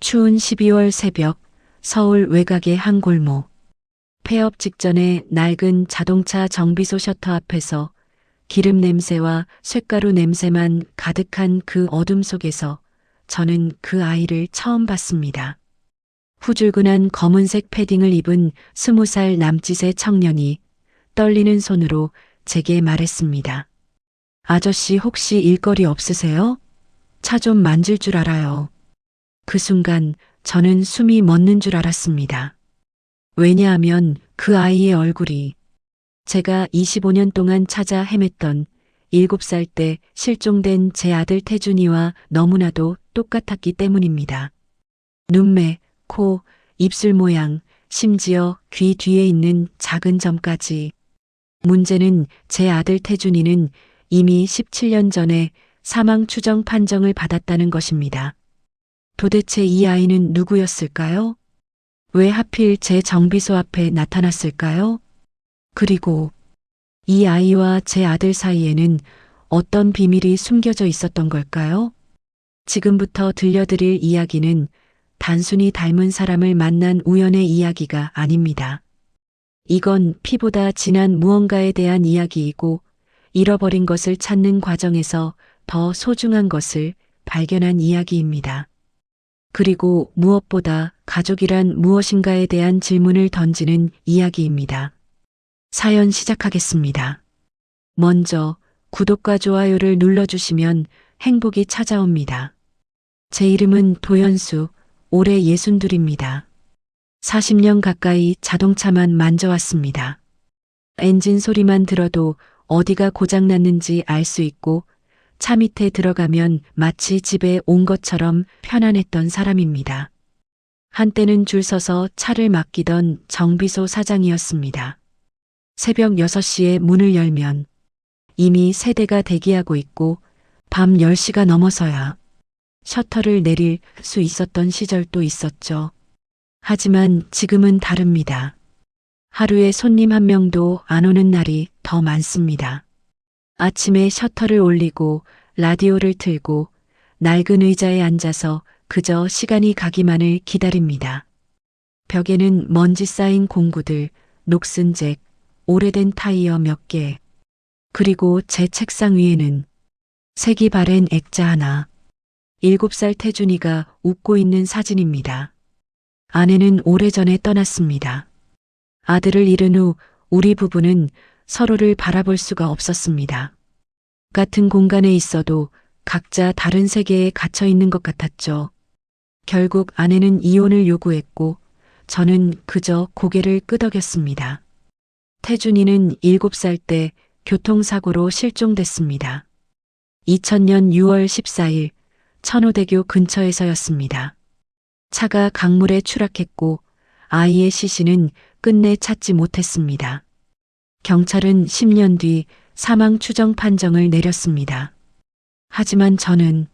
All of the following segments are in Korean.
추운 12월 새벽 서울 외곽의 한 골목. 폐업 직전에 낡은 자동차 정비소 셔터 앞에서 기름 냄새와 쇳가루 냄새만 가득한 그 어둠 속에서 저는 그 아이를 처음 봤습니다. 후줄근한 검은색 패딩을 입은 20살 남짓의 청년이 떨리는 손으로 제게 말했습니다. 아저씨 혹시 일거리 없으세요? 차 좀 만질 줄 알아요. 그 순간 저는 숨이 멎는 줄 알았습니다. 왜냐하면 그 아이의 얼굴이 제가 25년 동안 찾아 헤맸던 7살 때 실종된 제 아들 태준이와 너무나도 똑같았기 때문입니다. 눈매, 코, 입술 모양, 심지어 귀 뒤에 있는 작은 점까지. 문제는 제 아들 태준이는 이미 17년 전에 사망 추정 판정을 받았다는 것입니다. 도대체 이 아이는 누구였을까요? 왜 하필 제 정비소 앞에 나타났을까요? 그리고 이 아이와 제 아들 사이에는 어떤 비밀이 숨겨져 있었던 걸까요? 지금부터 들려드릴 이야기는 단순히 닮은 사람을 만난 우연의 이야기가 아닙니다. 이건 피보다 진한 무언가에 대한 이야기이고 잃어버린 것을 찾는 과정에서 더 소중한 것을 발견한 이야기입니다. 그리고 무엇보다 가족이란 무엇인가에 대한 질문을 던지는 이야기입니다. 사연 시작하겠습니다. 먼저 구독과 좋아요를 눌러주시면 행복이 찾아옵니다. 제 이름은 도연수, 올해 62입니다. 40년 가까이 자동차만 만져왔습니다. 엔진 소리만 들어도 어디가 고장났는지 알 수 있고 차 밑에 들어가면 마치 집에 온 것처럼 편안했던 사람입니다. 한때는 줄 서서 차를 맡기던 정비소 사장이었습니다. 새벽 6시에 문을 열면 이미 세 대가 대기하고 있고 밤 10시가 넘어서야 셔터를 내릴 수 있었던 시절도 있었죠. 하지만 지금은 다릅니다. 하루에 손님 한 명도 안 오는 날이 더 많습니다. 아침에 셔터를 올리고 라디오를 틀고 낡은 의자에 앉아서 그저 시간이 가기만을 기다립니다. 벽에는 먼지 쌓인 공구들, 녹슨 잭, 오래된 타이어 몇 개, 그리고 제 책상 위에는 색이 바랜 액자 하나, 7살 태준이가 웃고 있는 사진입니다. 아내는 오래전에 떠났습니다. 아들을 잃은 후 우리 부부는 서로를 바라볼 수가 없었습니다. 같은 공간에 있어도 각자 다른 세계에 갇혀 있는 것 같았죠. 결국 아내는 이혼을 요구했고 저는 그저 고개를 끄덕였습니다. 태준이는 7살 때 교통사고로 실종됐습니다. 2000년 6월 14일 천호대교 근처에서였습니다. 차가 강물에 추락했고 아이의 시신은 끝내 찾지 못했습니다. 경찰은 10년 뒤 사망 추정 판정을 내렸습니다. 하지만 저는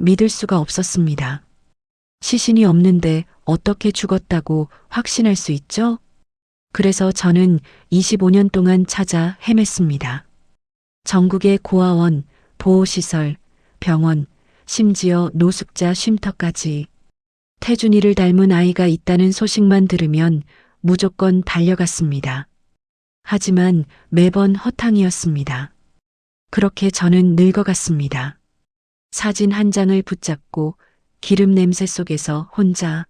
믿을 수가 없었습니다. 시신이 없는데 어떻게 죽었다고 확신할 수 있죠? 그래서 저는 25년 동안 찾아 헤맸습니다. 전국의 고아원, 보호시설, 병원, 심지어 노숙자 쉼터까지. 태준이를 닮은 아이가 있다는 소식만 들으면 무조건 달려갔습니다. 하지만 매번 허탕이었습니다. 그렇게 저는 늙어갔습니다. 사진 한 장을 붙잡고 기름 냄새 속에서 혼자,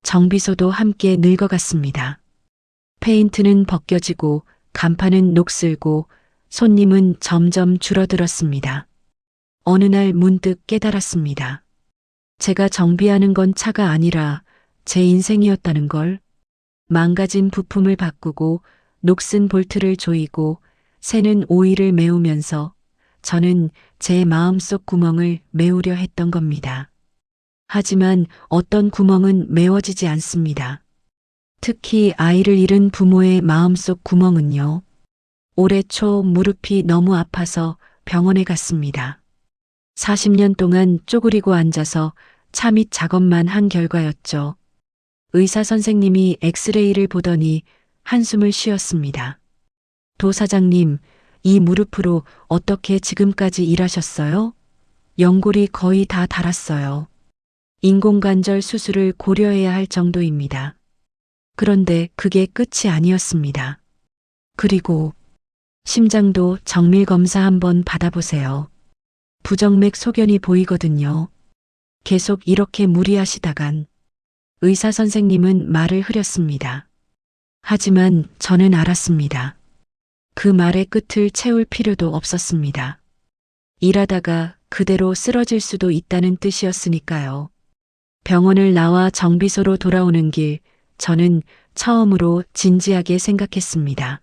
정비소도 함께 늙어갔습니다. 페인트는 벗겨지고 간판은 녹슬고 손님은 점점 줄어들었습니다. 어느 날 문득 깨달았습니다. 제가 정비하는 건 차가 아니라 제 인생이었다는 걸. 망가진 부품을 바꾸고 녹슨 볼트를 조이고 새는 오일을 메우면서 저는 제 마음속 구멍을 메우려 했던 겁니다. 하지만 어떤 구멍은 메워지지 않습니다. 특히 아이를 잃은 부모의 마음속 구멍은요. 올해 초 무릎이 너무 아파서 병원에 갔습니다. 40년 동안 쪼그리고 앉아서 차 밑 작업만 한 결과였죠. 의사 선생님이 엑스레이를 보더니 한숨을 쉬었습니다. 도 사장님, 이 무릎으로 어떻게 지금까지 일하셨어요? 연골이 거의 다 닳았어요. 인공관절 수술을 고려해야 할 정도입니다. 그런데 그게 끝이 아니었습니다. 그리고 심장도 정밀 검사 한번 받아보세요. 부정맥 소견이 보이거든요. 계속 이렇게 무리하시다간 의사 선생님은 말을 흐렸습니다. 하지만 저는 알았습니다. 그 말의 끝을 채울 필요도 없었습니다. 일하다가 그대로 쓰러질 수도 있다는 뜻이었으니까요. 병원을 나와 정비소로 돌아오는 길, 저는 처음으로 진지하게 생각했습니다.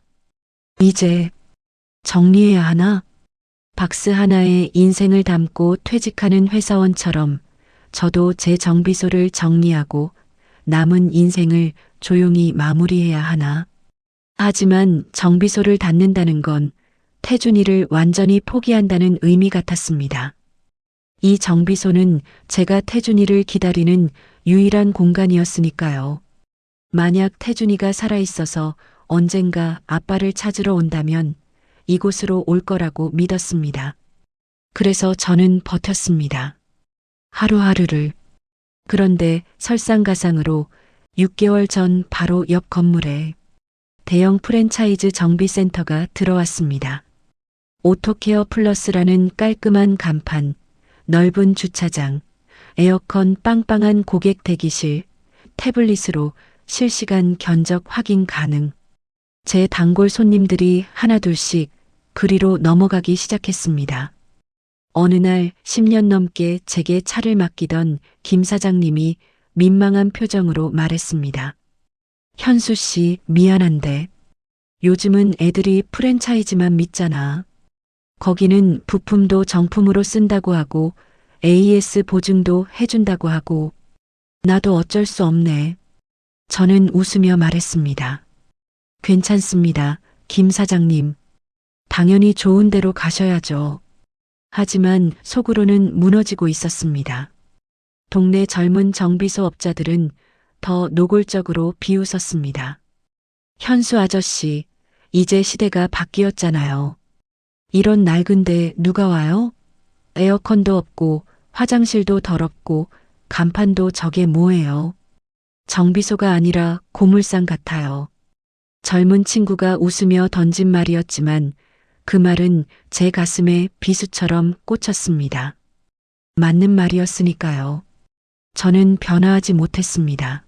이제 정리해야 하나? 박스 하나에 인생을 담고 퇴직하는 회사원처럼 저도 제 정비소를 정리하고 남은 인생을 조용히 마무리해야 하나? 하지만 정비소를 닫는다는 건 태준이를 완전히 포기한다는 의미 같았습니다. 이 정비소는 제가 태준이를 기다리는 유일한 공간이었으니까요. 만약 태준이가 살아있어서 언젠가 아빠를 찾으러 온다면 이곳으로 올 거라고 믿었습니다. 그래서 저는 버텼습니다. 하루하루를. 그런데 설상가상으로 6개월 전 바로 옆 건물에 대형 프랜차이즈 정비센터가 들어왔습니다. 오토케어 플러스라는 깔끔한 간판, 넓은 주차장, 에어컨 빵빵한 고객 대기실, 태블릿으로 실시간 견적 확인 가능. 제 단골 손님들이 하나둘씩 그리로 넘어가기 시작했습니다. 어느 날 10년 넘게 제게 차를 맡기던 김 사장님이 민망한 표정으로 말했습니다. 현수 씨, 미안한데 요즘은 애들이 프랜차이즈만 믿잖아. 거기는 부품도 정품으로 쓴다고 하고 AS 보증도 해준다고 하고 나도 어쩔 수 없네. 저는 웃으며 말했습니다. 괜찮습니다, 김 사장님. 당연히 좋은 데로 가셔야죠. 하지만 속으로는 무너지고 있었습니다. 동네 젊은 정비소 업자들은 더 노골적으로 비웃었습니다. 현수 아저씨, 이제 시대가 바뀌었잖아요. 이런 낡은데 누가 와요? 에어컨도 없고 화장실도 더럽고 간판도 저게 뭐예요? 정비소가 아니라 고물상 같아요. 젊은 친구가 웃으며 던진 말이었지만 그 말은 제 가슴에 비수처럼 꽂혔습니다. 맞는 말이었으니까요. 저는 변화하지 못했습니다.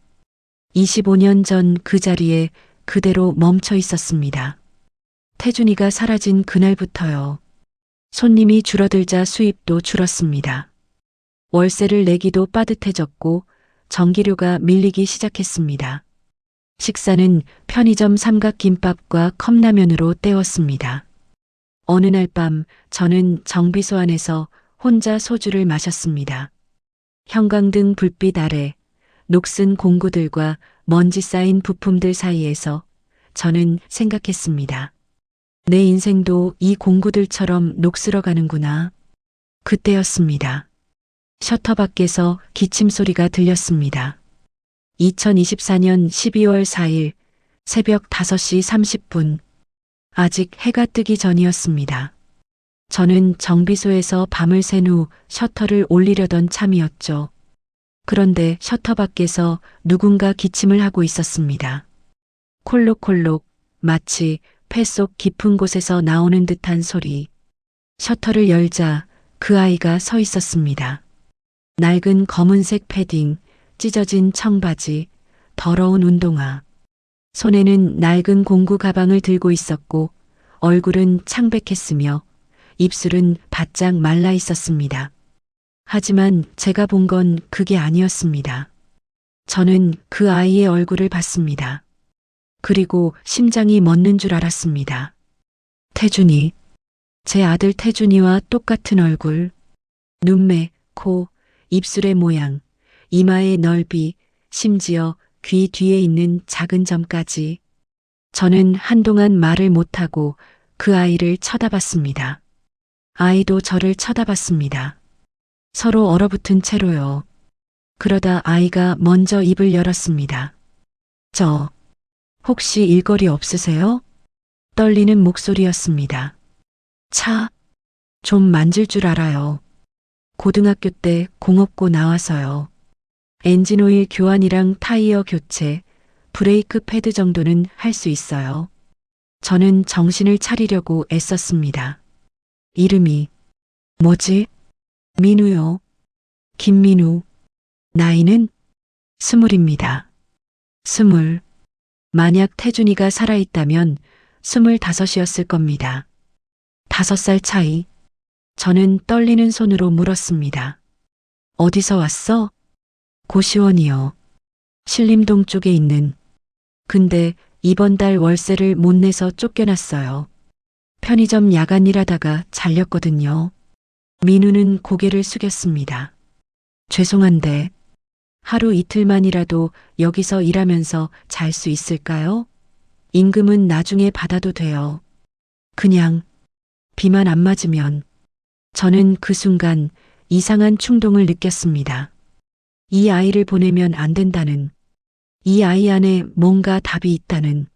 25년 전 그 자리에 그대로 멈춰 있었습니다. 태준이가 사라진 그날부터요. 손님이 줄어들자 수입도 줄었습니다. 월세를 내기도 빠듯해졌고 전기료가 밀리기 시작했습니다. 식사는 편의점 삼각김밥과 컵라면으로 때웠습니다. 어느 날 밤 저는 정비소 안에서 혼자 소주를 마셨습니다. 형광등 불빛 아래 녹슨 공구들과 먼지 쌓인 부품들 사이에서 저는 생각했습니다. 내 인생도 이 공구들처럼 녹슬어 가는구나. 그때였습니다. 셔터 밖에서 기침 소리가 들렸습니다. 2024년 12월 4일 새벽 5시 30분. 아직 해가 뜨기 전이었습니다. 저는 정비소에서 밤을 샌 후 셔터를 올리려던 참이었죠. 그런데 셔터 밖에서 누군가 기침을 하고 있었습니다. 콜록콜록, 마치 폐 속 깊은 곳에서 나오는 듯한 소리. 셔터를 열자 그 아이가 서 있었습니다. 낡은 검은색 패딩, 찢어진 청바지, 더러운 운동화. 손에는 낡은 공구 가방을 들고 있었고 얼굴은 창백했으며 입술은 바짝 말라 있었습니다. 하지만 제가 본 건 그게 아니었습니다. 저는 그 아이의 얼굴을 봤습니다. 그리고 심장이 멎는 줄 알았습니다. 태준이, 제 아들 태준이와 똑같은 얼굴, 눈매, 코, 입술의 모양, 이마의 넓이, 심지어 귀 뒤에 있는 작은 점까지. 저는 한동안 말을 못하고 그 아이를 쳐다봤습니다. 아이도 저를 쳐다봤습니다. 서로 얼어붙은 채로요. 그러다 아이가 먼저 입을 열었습니다. 저, 혹시 일거리 없으세요? 떨리는 목소리였습니다. 차, 좀 만질 줄 알아요. 고등학교 때 공업고 나와서요. 엔진 오일 교환이랑 타이어 교체, 브레이크 패드 정도는 할 수 있어요. 저는 정신을 차리려고 애썼습니다. 이름이 뭐지? 민우요. 김민우. 나이는 20입니다. 20. 만약 태준이가 살아있다면 25이었을 겁니다. 5살 차이. 저는 떨리는 손으로 물었습니다. 어디서 왔어? 고시원이요. 신림동 쪽에 있는. 근데 이번 달 월세를 못 내서 쫓겨났어요. 편의점 야간 일하다가 잘렸거든요. 민우는 고개를 숙였습니다. 죄송한데 하루 이틀만이라도 여기서 일하면서 잘 수 있을까요? 임금은 나중에 받아도 돼요. 그냥 비만 안 맞으면. 저는 그 순간 이상한 충동을 느꼈습니다. 이 아이를 보내면 안 된다는, 이 아이 안에 뭔가 답이 있다는.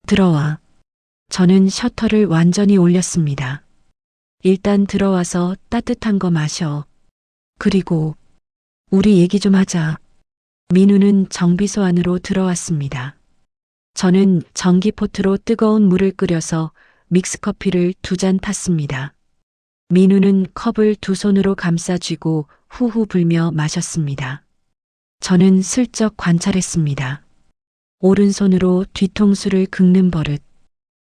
들어와. 저는 셔터를 완전히 올렸습니다. 일단 들어와서 따뜻한 거 마셔. 그리고 우리 얘기 좀 하자. 민우는 정비소 안으로 들어왔습니다. 저는 전기포트로 뜨거운 물을 끓여서 믹스커피를 2잔 탔습니다. 민우는 컵을 2손으로 감싸쥐고 후후 불며 마셨습니다. 저는 슬쩍 관찰했습니다. 오른손으로 뒤통수를 긁는 버릇.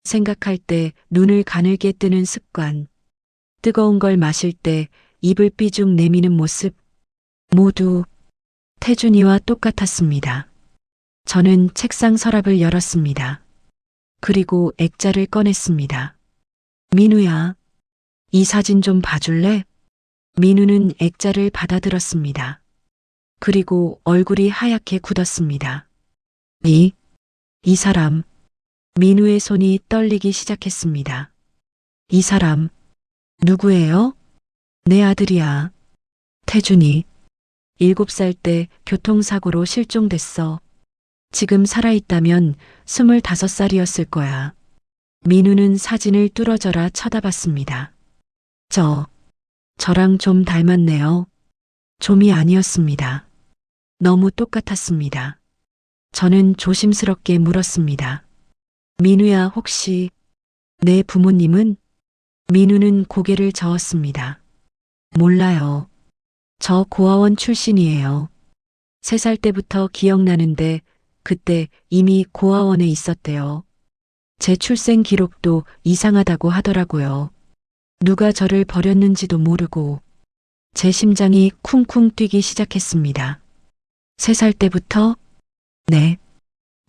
생각할 때 눈을 가늘게 뜨는 습관. 뜨거운 걸 마실 때 입을 삐죽 내미는 모습. 모두 태준이와 똑같았습니다. 저는 책상 서랍을 열었습니다. 그리고 액자를 꺼냈습니다. 민우야, 이 사진 좀 봐줄래? 민우는 액자를 받아들었습니다. 그리고 얼굴이 하얗게 굳었습니다. 이 사람. 민우의 손이 떨리기 시작했습니다. 이 사람, 누구예요? 내 아들이야. 태준이. 7살 때 교통사고로 실종됐어. 지금 살아있다면 25살이었을 거야. 민우는 사진을 뚫어져라 쳐다봤습니다. 저랑 좀 닮았네요. 좀이 아니었습니다. 너무 똑같았습니다. 저는 조심스럽게 물었습니다. 민우야, 혹시 내 부모님은? 민우는 고개를 저었습니다. 몰라요. 저 고아원 출신이에요. 3살 때부터 기억나는데 그때 이미 고아원에 있었대요. 제 출생 기록도 이상하다고 하더라고요. 누가 저를 버렸는지도 모르고. 제 심장이 쿵쿵 뛰기 시작했습니다. 3살 때부터? 네.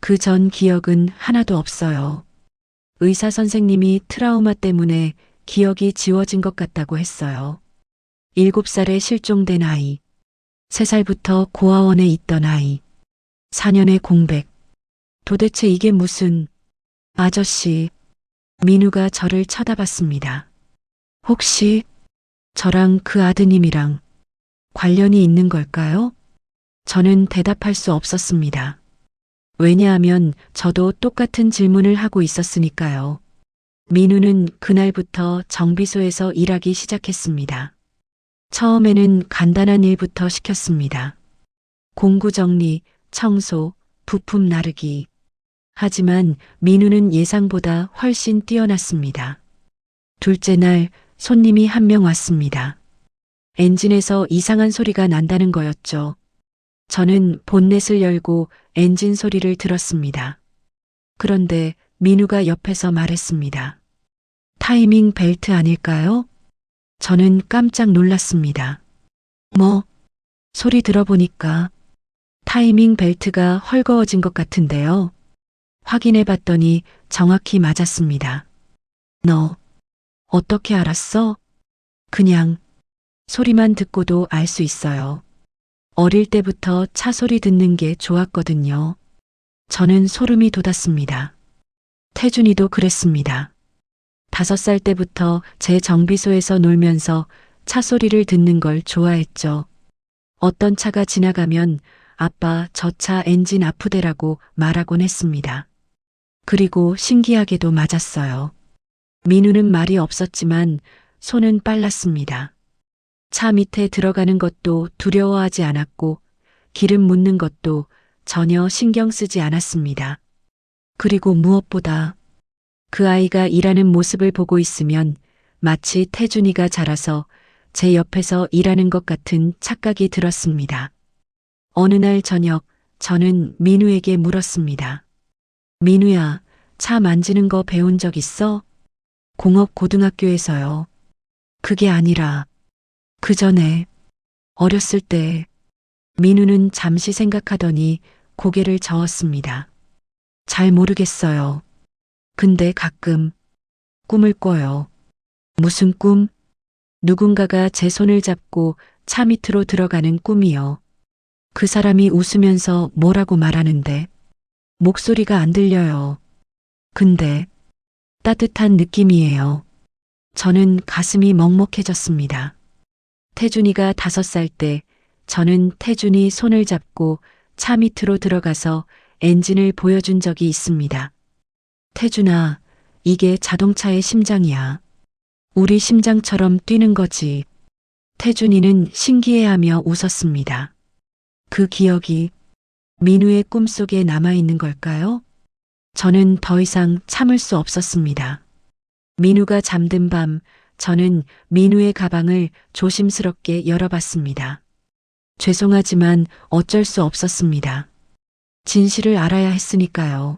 그 전 기억은 하나도 없어요. 의사 선생님이 트라우마 때문에 기억이 지워진 것 같다고 했어요. 7살에 실종된 아이, 3살부터 고아원에 있던 아이, 4년의 공백. 도대체 이게 무슨... 아저씨, 민우가 저를 쳐다봤습니다. 혹시 저랑 그 아드님이랑 관련이 있는 걸까요? 저는 대답할 수 없었습니다. 왜냐하면 저도 똑같은 질문을 하고 있었으니까요. 민우는 그날부터 정비소에서 일하기 시작했습니다. 처음에는 간단한 일부터 시켰습니다. 공구 정리, 청소, 부품 나르기. 하지만 민우는 예상보다 훨씬 뛰어났습니다. 둘째 날 손님이 한 명 왔습니다. 엔진에서 이상한 소리가 난다는 거였죠. 저는 본넷을 열고 엔진 소리를 들었습니다. 그런데 민우가 옆에서 말했습니다. 타이밍 벨트 아닐까요? 저는 깜짝 놀랐습니다. 뭐? 소리 들어보니까 타이밍 벨트가 헐거워진 것 같은데요. 확인해 봤더니 정확히 맞았습니다. 너 어떻게 알았어? 그냥 소리만 듣고도 알 수 있어요. 어릴 때부터 차 소리 듣는 게 좋았거든요. 저는 소름이 돋았습니다. 태준이도 그랬습니다. 5살 때부터 제 정비소에서 놀면서 차 소리를 듣는 걸 좋아했죠. 어떤 차가 지나가면 아빠 저 차 엔진 아프대라고 말하곤 했습니다. 그리고 신기하게도 맞았어요. 민우는 말이 없었지만 손은 빨랐습니다. 차 밑에 들어가는 것도 두려워하지 않았고 기름 묻는 것도 전혀 신경 쓰지 않았습니다. 그리고 무엇보다 그 아이가 일하는 모습을 보고 있으면 마치 태준이가 자라서 제 옆에서 일하는 것 같은 착각이 들었습니다. 어느 날 저녁 저는 민우에게 물었습니다. 민우야, 차 만지는 거 배운 적 있어? 공업고등학교에서요. 그게 아니라 그 전에 어렸을 때. 민우는 잠시 생각하더니 고개를 저었습니다. 잘 모르겠어요. 근데 가끔 꿈을 꿔요. 무슨 꿈? 누군가가 제 손을 잡고 차 밑으로 들어가는 꿈이요. 그 사람이 웃으면서 뭐라고 말하는데 목소리가 안 들려요. 근데 따뜻한 느낌이에요. 저는 가슴이 먹먹해졌습니다. 태준이가 5살 때 저는 태준이 손을 잡고 차 밑으로 들어가서 엔진을 보여준 적이 있습니다. 태준아, 이게 자동차의 심장이야. 우리 심장처럼 뛰는 거지. 태준이는 신기해하며 웃었습니다. 그 기억이 민우의 꿈속에 남아있는 걸까요? 저는 더 이상 참을 수 없었습니다. 민우가 잠든 밤, 저는 민우의 가방을 조심스럽게 열어봤습니다. 죄송하지만 어쩔 수 없었습니다. 진실을 알아야 했으니까요.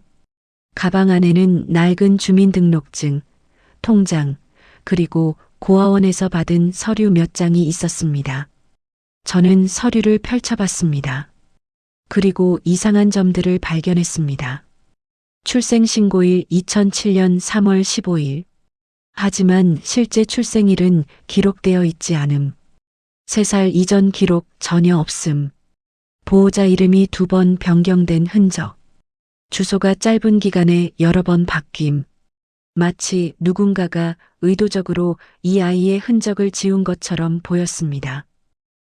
가방 안에는 낡은 주민등록증, 통장, 그리고 고아원에서 받은 서류 몇 장이 있었습니다. 저는 서류를 펼쳐봤습니다. 그리고 이상한 점들을 발견했습니다. 출생신고일 2007년 3월 15일. 하지만 실제 출생일은 기록되어 있지 않음. 3살 이전 기록 전혀 없음. 보호자 이름이 2번 변경된 흔적. 주소가 짧은 기간에 여러 번 바뀜. 마치 누군가가 의도적으로 이 아이의 흔적을 지운 것처럼 보였습니다.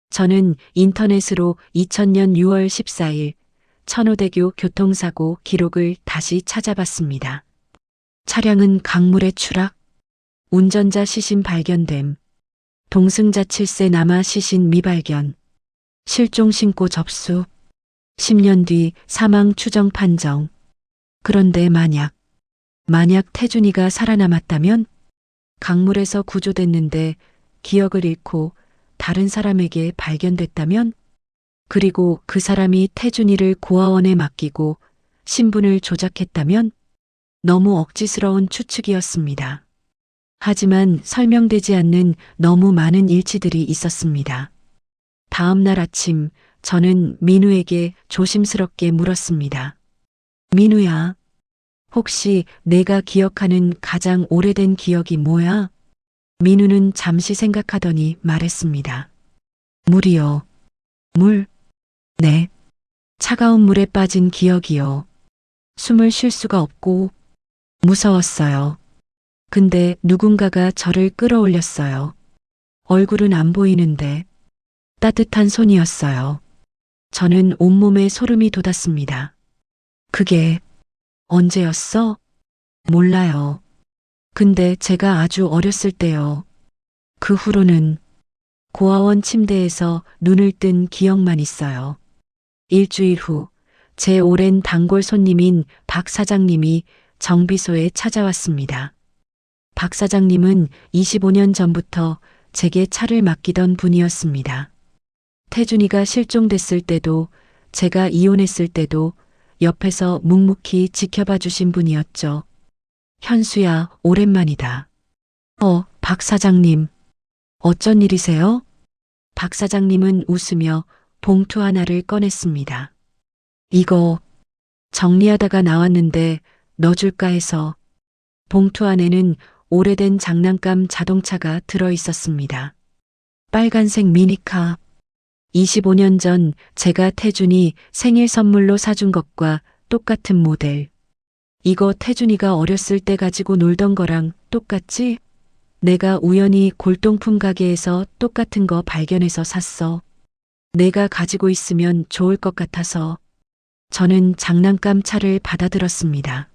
저는 인터넷으로 2000년 6월 14일 천호대교 교통사고 기록을 다시 찾아봤습니다. 차량은 강물에 추락, 운전자 시신 발견됨, 동승자 7세 남아 시신 미발견, 실종 신고 접수, 10년 뒤 사망 추정 판정. 그런데 만약 태준이가 살아남았다면? 강물에서 구조됐는데 기억을 잃고 다른 사람에게 발견됐다면? 그리고 그 사람이 태준이를 고아원에 맡기고 신분을 조작했다면? 너무 억지스러운 추측이었습니다. 하지만 설명되지 않는 너무 많은 일치들이 있었습니다. 다음 날 아침 저는 민우에게 조심스럽게 물었습니다. 민우야, 혹시 내가 기억하는 가장 오래된 기억이 뭐야? 민우는 잠시 생각하더니 말했습니다. 물이요. 물? 네. 차가운 물에 빠진 기억이요. 숨을 쉴 수가 없고 무서웠어요. 근데 누군가가 저를 끌어올렸어요. 얼굴은 안 보이는데 따뜻한 손이었어요. 저는 온몸에 소름이 돋았습니다. 그게 언제였어? 몰라요. 근데 제가 아주 어렸을 때요. 그 후로는 고아원 침대에서 눈을 뜬 기억만 있어요. 일주일 후, 제 오랜 단골 손님인 박 사장님이 정비소에 찾아왔습니다. 박 사장님은 25년 전부터 제게 차를 맡기던 분이었습니다. 태준이가 실종됐을 때도 제가 이혼했을 때도 옆에서 묵묵히 지켜봐 주신 분이었죠. 현수야, 오랜만이다. 박 사장님. 어쩐 일이세요? 박 사장님은 웃으며 봉투 하나를 꺼냈습니다. 이거 정리하다가 나왔는데 넣어줄까 해서. 봉투 안에는 오래된 장난감 자동차가 들어 있었습니다. 빨간색 미니카. 25년 전 제가 태준이 생일 선물로 사준 것과 똑같은 모델. 이거 태준이가 어렸을 때 가지고 놀던 거랑 똑같지? 내가 우연히 골동품 가게에서 똑같은 거 발견해서 샀어. 내가 가지고 있으면 좋을 것 같아서. 저는 장난감 차를 받아들었습니다.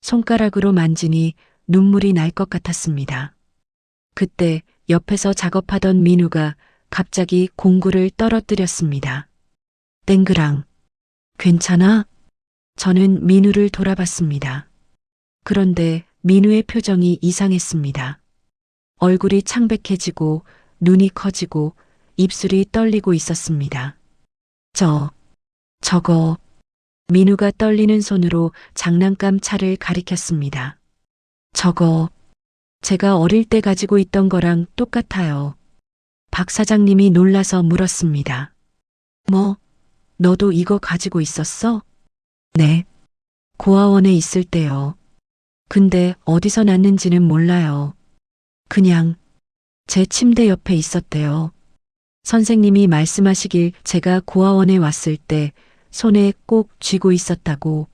손가락으로 만지니 눈물이 날 것 같았습니다. 그때 옆에서 작업하던 민우가 갑자기 공구를 떨어뜨렸습니다. 땡그랑. 괜찮아? 저는 민우를 돌아봤습니다. 그런데 민우의 표정이 이상했습니다. 얼굴이 창백해지고 눈이 커지고 입술이 떨리고 있었습니다. 저거, 민우가 떨리는 손으로 장난감 차를 가리켰습니다. 저거, 제가 어릴 때 가지고 있던 거랑 똑같아요. 박 사장님이 놀라서 물었습니다. 뭐, 너도 이거 가지고 있었어? 네. 고아원에 있을 때요. 근데 어디서 났는지는 몰라요. 그냥 제 침대 옆에 있었대요. 선생님이 말씀하시길 제가 고아원에 왔을 때 손에 꼭 쥐고 있었다고.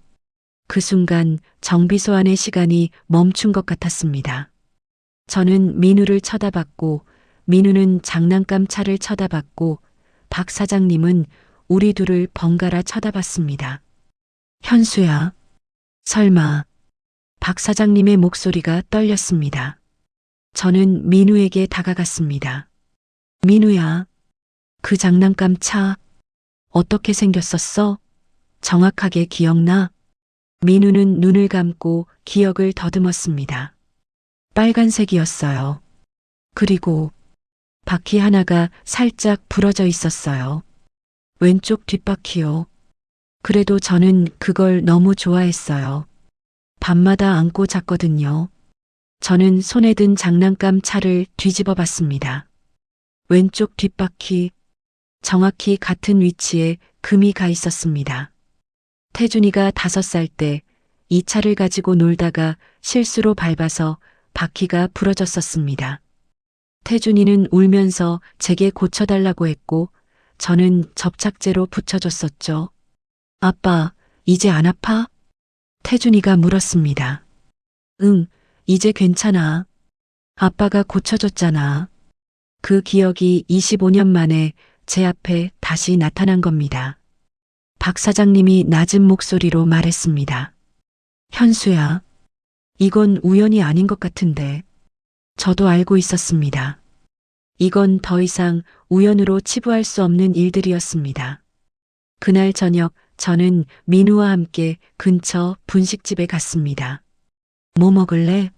그 순간 정비소 안의 시간이 멈춘 것 같았습니다. 저는 민우를 쳐다봤고, 민우는 장난감 차를 쳐다봤고, 박 사장님은 우리 둘을 번갈아 쳐다봤습니다. 현수야, 설마. 박 사장님의 목소리가 떨렸습니다. 저는 민우에게 다가갔습니다. 민우야, 그 장난감 차 어떻게 생겼었어? 정확하게 기억나? 민우는 눈을 감고 기억을 더듬었습니다. 빨간색이었어요. 그리고 바퀴 하나가 살짝 부러져 있었어요. 왼쪽 뒷바퀴요. 그래도 저는 그걸 너무 좋아했어요. 밤마다 안고 잤거든요. 저는 손에 든 장난감 차를 뒤집어 봤습니다. 왼쪽 뒷바퀴, 정확히 같은 위치에 금이 가 있었습니다. 태준이가 5살 때 이 차를 가지고 놀다가 실수로 밟아서 바퀴가 부러졌었습니다. 태준이는 울면서 제게 고쳐달라고 했고, 저는 접착제로 붙여줬었죠. 아빠, 이제 안 아파? 태준이가 물었습니다. 응, 이제 괜찮아. 아빠가 고쳐줬잖아. 그 기억이 25년 만에 제 앞에 다시 나타난 겁니다. 박 사장님이 낮은 목소리로 말했습니다. 현수야, 이건 우연이 아닌 것 같은데. 저도 알고 있었습니다. 이건 더 이상 우연으로 치부할 수 없는 일들이었습니다. 그날 저녁 저는 민우와 함께 근처 분식집에 갔습니다. 뭐 먹을래?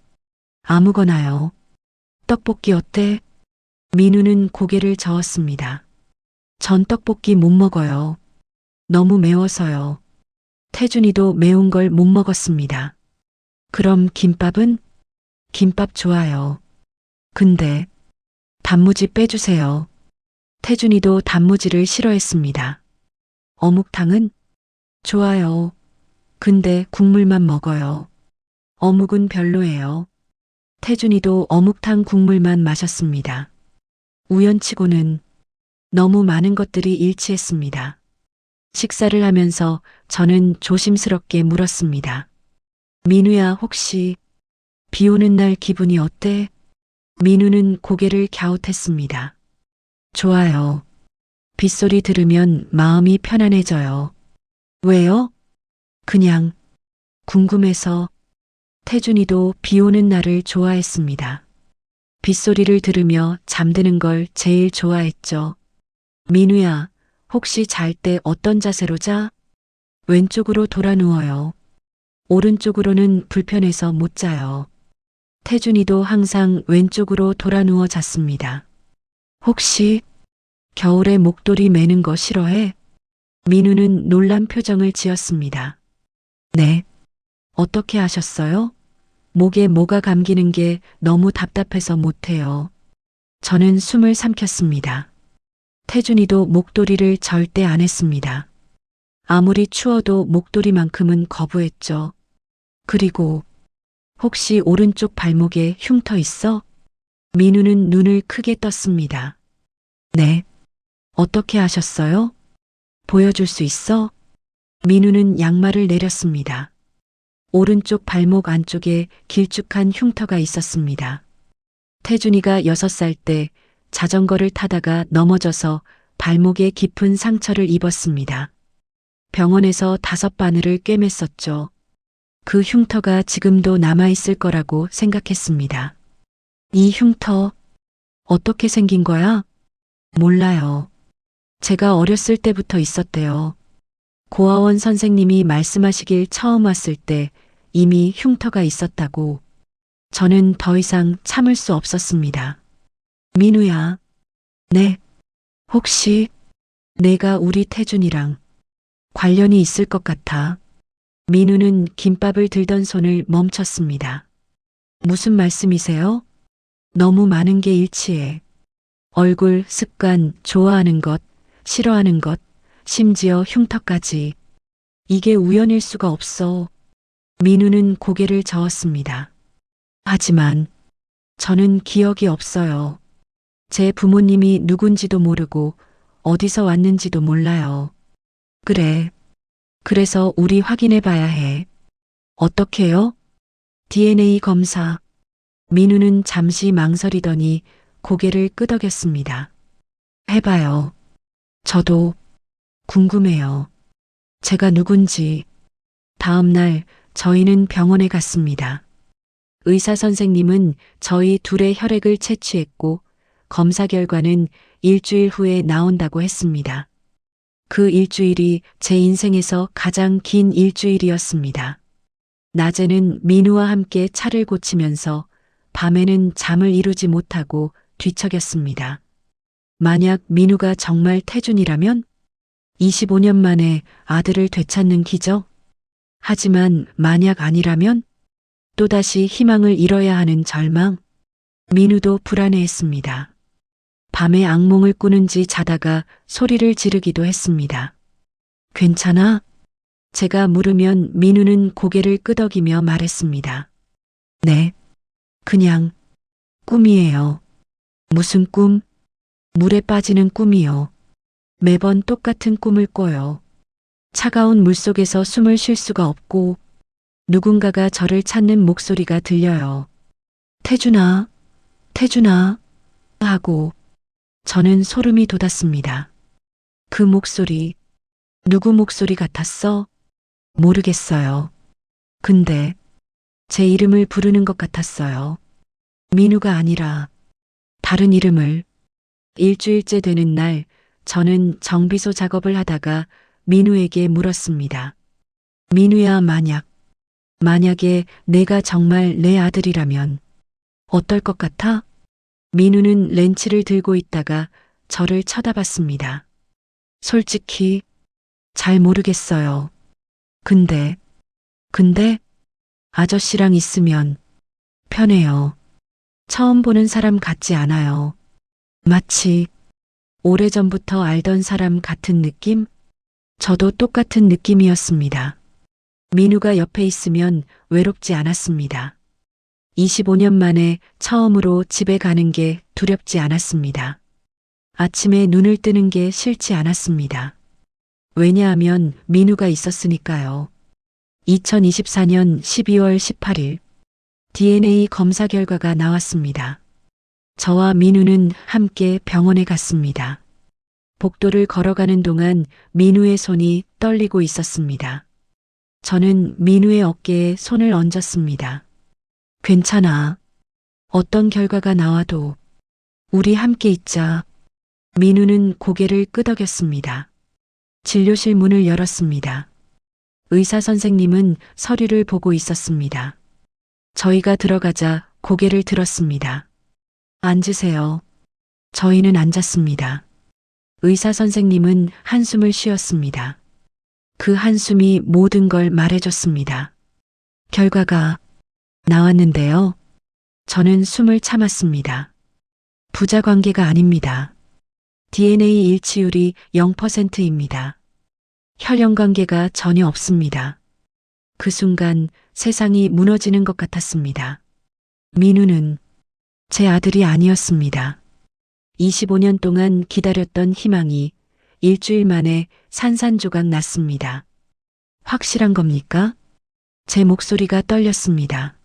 아무거나요. 떡볶이 어때? 민우는 고개를 저었습니다. 전 떡볶이 못 먹어요. 너무 매워서요. 태준이도 매운 걸 못 먹었습니다. 그럼 김밥은? 김밥 좋아요. 근데 단무지 빼주세요. 태준이도 단무지를 싫어했습니다. 어묵탕은? 좋아요. 근데 국물만 먹어요. 어묵은 별로예요. 태준이도 어묵탕 국물만 마셨습니다. 우연치고는 너무 많은 것들이 일치했습니다. 식사를 하면서 저는 조심스럽게 물었습니다. 민우야, 혹시 비 오는 날 기분이 어때? 민우는 고개를 갸웃했습니다. 좋아요. 빗소리 들으면 마음이 편안해져요. 왜요? 그냥 궁금해서. 태준이도 비 오는 날을 좋아했습니다. 빗소리를 들으며 잠드는 걸 제일 좋아했죠. 민우야, 혹시 잘 때 어떤 자세로 자? 왼쪽으로 돌아 누워요. 오른쪽으로는 불편해서 못 자요. 태준이도 항상 왼쪽으로 돌아 누워 잤습니다. 혹시 겨울에 목도리 매는 거 싫어해? 민우는 놀란 표정을 지었습니다. 네. 어떻게 하셨어요? 목에 뭐가 감기는 게 너무 답답해서 못해요. 저는 숨을 삼켰습니다. 태준이도 목도리를 절대 안 했습니다. 아무리 추워도 목도리만큼은 거부했죠. 그리고 혹시 오른쪽 발목에 흉터 있어? 민우는 눈을 크게 떴습니다. 네. 어떻게 하셨어요? 보여줄 수 있어? 민우는 양말을 내렸습니다. 오른쪽 발목 안쪽에 길쭉한 흉터가 있었습니다. 태준이가 6살 때 자전거를 타다가 넘어져서 발목에 깊은 상처를 입었습니다. 병원에서 5바늘을 꿰맸었죠. 그 흉터가 지금도 남아있을 거라고 생각했습니다. 이 흉터, 어떻게 생긴 거야? 몰라요. 제가 어렸을 때부터 있었대요. 고아원 선생님이 말씀하시길 처음 왔을 때 이미 흉터가 있었다고. 저는 더 이상 참을 수 없었습니다. 민우야. 네. 혹시 내가 우리 태준이랑 관련이 있을 것 같아. 민우는 김밥을 들던 손을 멈췄습니다. 무슨 말씀이세요? 너무 많은 게 일치해. 얼굴, 습관, 좋아하는 것, 싫어하는 것, 심지어 흉터까지. 이게 우연일 수가 없어. 민우는 고개를 저었습니다. 하지만 저는 기억이 없어요. 제 부모님이 누군지도 모르고 어디서 왔는지도 몰라요. 그래. 그래서 우리 확인해 봐야 해. 어떻게요? DNA 검사. 민우는 잠시 망설이더니 고개를 끄덕였습니다. 해봐요. 저도 궁금해요. 제가 누군지. 다음 날 저희는 병원에 갔습니다. 의사 선생님은 저희 둘의 혈액을 채취했고 검사 결과는 일주일 후에 나온다고 했습니다. 그 일주일이 제 인생에서 가장 긴 일주일이었습니다. 낮에는 민우와 함께 차를 고치면서 밤에는 잠을 이루지 못하고 뒤척였습니다. 만약 민우가 정말 태준이라면 25년 만에 아들을 되찾는 기적? 하지만 만약 아니라면 또다시 희망을 잃어야 하는 절망? 민우도 불안해했습니다. 밤에 악몽을 꾸는지 자다가 소리를 지르기도 했습니다. 괜찮아? 제가 물으면 민우는 고개를 끄덕이며 말했습니다. 네. 그냥 꿈이에요. 무슨 꿈? 물에 빠지는 꿈이요. 매번 똑같은 꿈을 꿔요. 차가운 물속에서 숨을 쉴 수가 없고 누군가가 저를 찾는 목소리가 들려요. 태준아, 태준아 하고 저는 소름이 돋았습니다. 그 목소리, 누구 목소리 같았어? 모르겠어요. 근데 제 이름을 부르는 것 같았어요. 민우가 아니라 다른 이름을. 일주일째 되는 날 저는 정비소 작업을 하다가 민우에게 물었습니다. 민우야, 만약에 내가 정말 내 아들이라면 어떨 것 같아? 민우는 렌치를 들고 있다가 저를 쳐다봤습니다. 솔직히 잘 모르겠어요. 근데 아저씨랑 있으면 편해요. 처음 보는 사람 같지 않아요. 마치 오래전부터 알던 사람 같은 느낌? 저도 똑같은 느낌이었습니다. 민우가 옆에 있으면 외롭지 않았습니다. 25년 만에 처음으로 집에 가는 게 두렵지 않았습니다. 아침에 눈을 뜨는 게 싫지 않았습니다. 왜냐하면 민우가 있었으니까요. 2024년 12월 18일 DNA 검사 결과가 나왔습니다. 저와 민우는 함께 병원에 갔습니다. 복도를 걸어가는 동안 민우의 손이 떨리고 있었습니다. 저는 민우의 어깨에 손을 얹었습니다. 괜찮아. 어떤 결과가 나와도 우리 함께 있자. 민우는 고개를 끄덕였습니다. 진료실 문을 열었습니다. 의사 선생님은 서류를 보고 있었습니다. 저희가 들어가자 고개를 들었습니다. 앉으세요. 저희는 앉았습니다. 의사 선생님은 한숨을 쉬었습니다. 그 한숨이 모든 걸 말해줬습니다. 결과가 나왔는데요. 저는 숨을 참았습니다. 부자 관계가 아닙니다. DNA 일치율이 0%입니다. 혈연 관계가 전혀 없습니다. 그 순간 세상이 무너지는 것 같았습니다. 민우는 제 아들이 아니었습니다. 25년 동안 기다렸던 희망이 일주일 만에 산산조각 났습니다. 확실한 겁니까? 제 목소리가 떨렸습니다.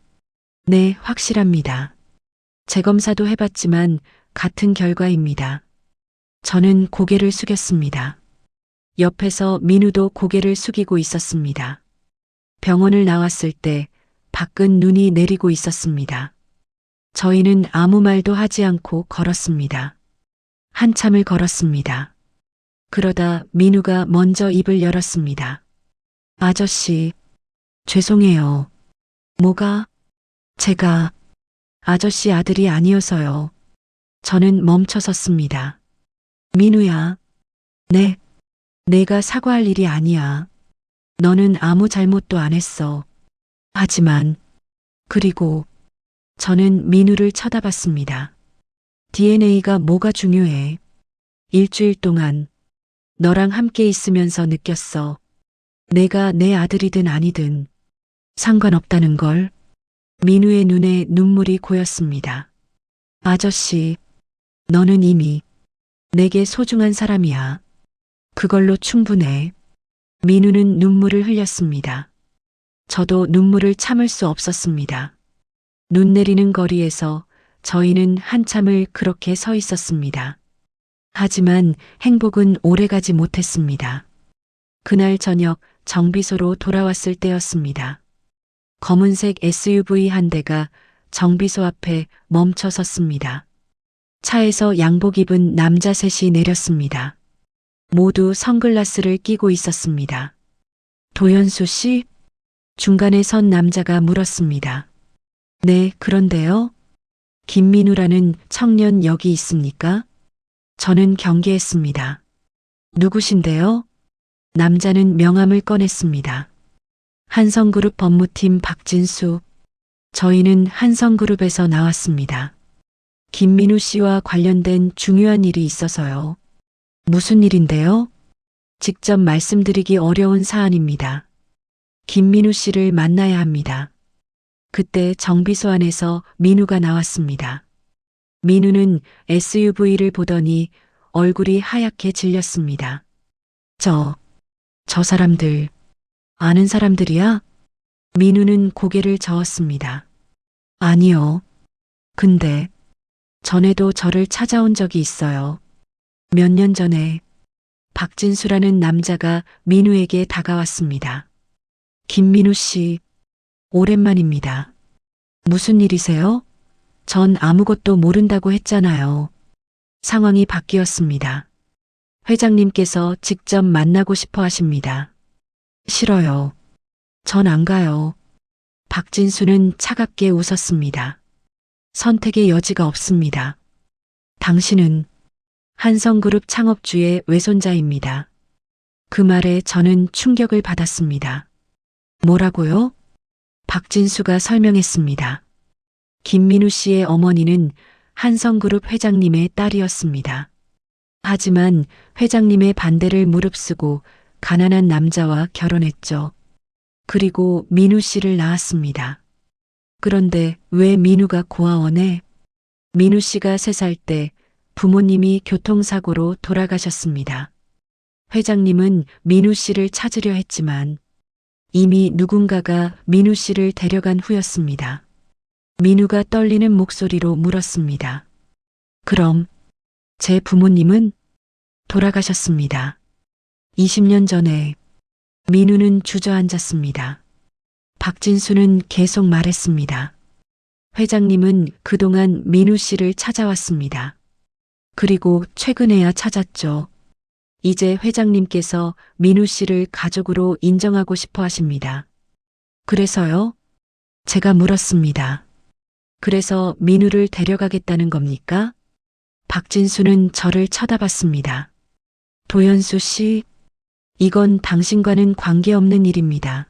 네, 확실합니다. 재검사도 해봤지만 같은 결과입니다. 저는 고개를 숙였습니다. 옆에서 민우도 고개를 숙이고 있었습니다. 병원을 나왔을 때 밖은 눈이 내리고 있었습니다. 저희는 아무 말도 하지 않고 걸었습니다. 한참을 걸었습니다. 그러다 민우가 먼저 입을 열었습니다. 아저씨, 죄송해요. 뭐가? 제가 아저씨 아들이 아니어서요. 저는 멈춰섰습니다. 민우야. 네. 내가 사과할 일이 아니야. 너는 아무 잘못도 안 했어. 하지만, 그리고 저는 민우를 쳐다봤습니다. DNA가 뭐가 중요해? 일주일 동안 너랑 함께 있으면서 느꼈어. 내가 내 아들이든 아니든 상관없다는 걸. 민우의 눈에 눈물이 고였습니다. 아저씨, 너는 이미 내게 소중한 사람이야. 그걸로 충분해. 민우는 눈물을 흘렸습니다. 저도 눈물을 참을 수 없었습니다. 눈 내리는 거리에서 저희는 한참을 그렇게 서 있었습니다. 하지만 행복은 오래가지 못했습니다. 그날 저녁 정비소로 돌아왔을 때였습니다. 검은색 SUV 한 대가 정비소 앞에 멈춰 섰습니다. 차에서 양복 입은 남자 셋이 내렸습니다. 모두 선글라스를 끼고 있었습니다. 도연수 씨? 중간에 선 남자가 물었습니다. 네, 그런데요. 김민우라는 청년 여기 있습니까? 저는 경계했습니다. 누구신데요? 남자는 명함을 꺼냈습니다. 한성그룹 법무팀 박진수. 저희는 한성그룹에서 나왔습니다. 김민우 씨와 관련된 중요한 일이 있어서요. 무슨 일인데요? 직접 말씀드리기 어려운 사안입니다. 김민우 씨를 만나야 합니다. 그때 정비소 안에서 민우가 나왔습니다. 민우는 SUV를 보더니 얼굴이 하얗게 질렸습니다. 저 사람들, 아는 사람들이야? 민우는 고개를 저었습니다. 아니요. 근데 전에도 저를 찾아온 적이 있어요. 몇 년 전에 박진수라는 남자가 민우에게 다가왔습니다. 김민우 씨, 오랜만입니다. 무슨 일이세요? 전 아무것도 모른다고 했잖아요. 상황이 바뀌었습니다. 회장님께서 직접 만나고 싶어 하십니다. 싫어요. 전 안 가요. 박진수는 차갑게 웃었습니다. 선택의 여지가 없습니다. 당신은 한성그룹 창업주의 외손자입니다. 그 말에 저는 충격을 받았습니다. 뭐라고요? 박진수가 설명했습니다. 김민우 씨의 어머니는 한성그룹 회장님의 딸이었습니다. 하지만 회장님의 반대를 무릅쓰고 가난한 남자와 결혼했죠. 그리고 민우 씨를 낳았습니다. 그런데 왜 민우가 고아원에? 민우 씨가 3살 때 부모님이 교통사고로 돌아가셨습니다. 회장님은 민우 씨를 찾으려 했지만 이미 누군가가 민우 씨를 데려간 후였습니다. 민우가 떨리는 목소리로 물었습니다. 그럼 제 부모님은? 돌아가셨습니다. 20년 전에. 민우는 주저앉았습니다. 박진수는 계속 말했습니다. 회장님은 그동안 민우 씨를 찾아왔습니다. 그리고 최근에야 찾았죠. 이제 회장님께서 민우 씨를 가족으로 인정하고 싶어 하십니다. 그래서요? 제가 물었습니다. 그래서 민우를 데려가겠다는 겁니까? 박진수는 저를 쳐다봤습니다. 도연수 씨, 이건 당신과는 관계없는 일입니다.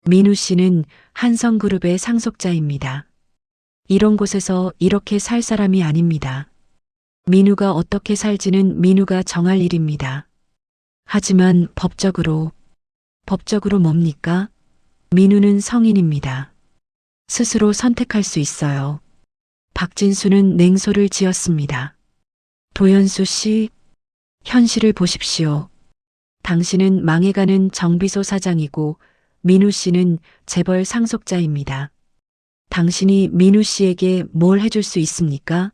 민우 씨는 한성그룹의 상속자입니다. 이런 곳에서 이렇게 살 사람이 아닙니다. 민우가 어떻게 살지는 민우가 정할 일입니다. 하지만 법적으로 뭡니까? 민우는 성인입니다. 스스로 선택할 수 있어요. 박진수는 냉소를 지었습니다. 도연수 씨, 현실을 보십시오. 당신은 망해가는 정비소 사장이고 민우 씨는 재벌 상속자입니다. 당신이 민우 씨에게 뭘 해줄 수 있습니까?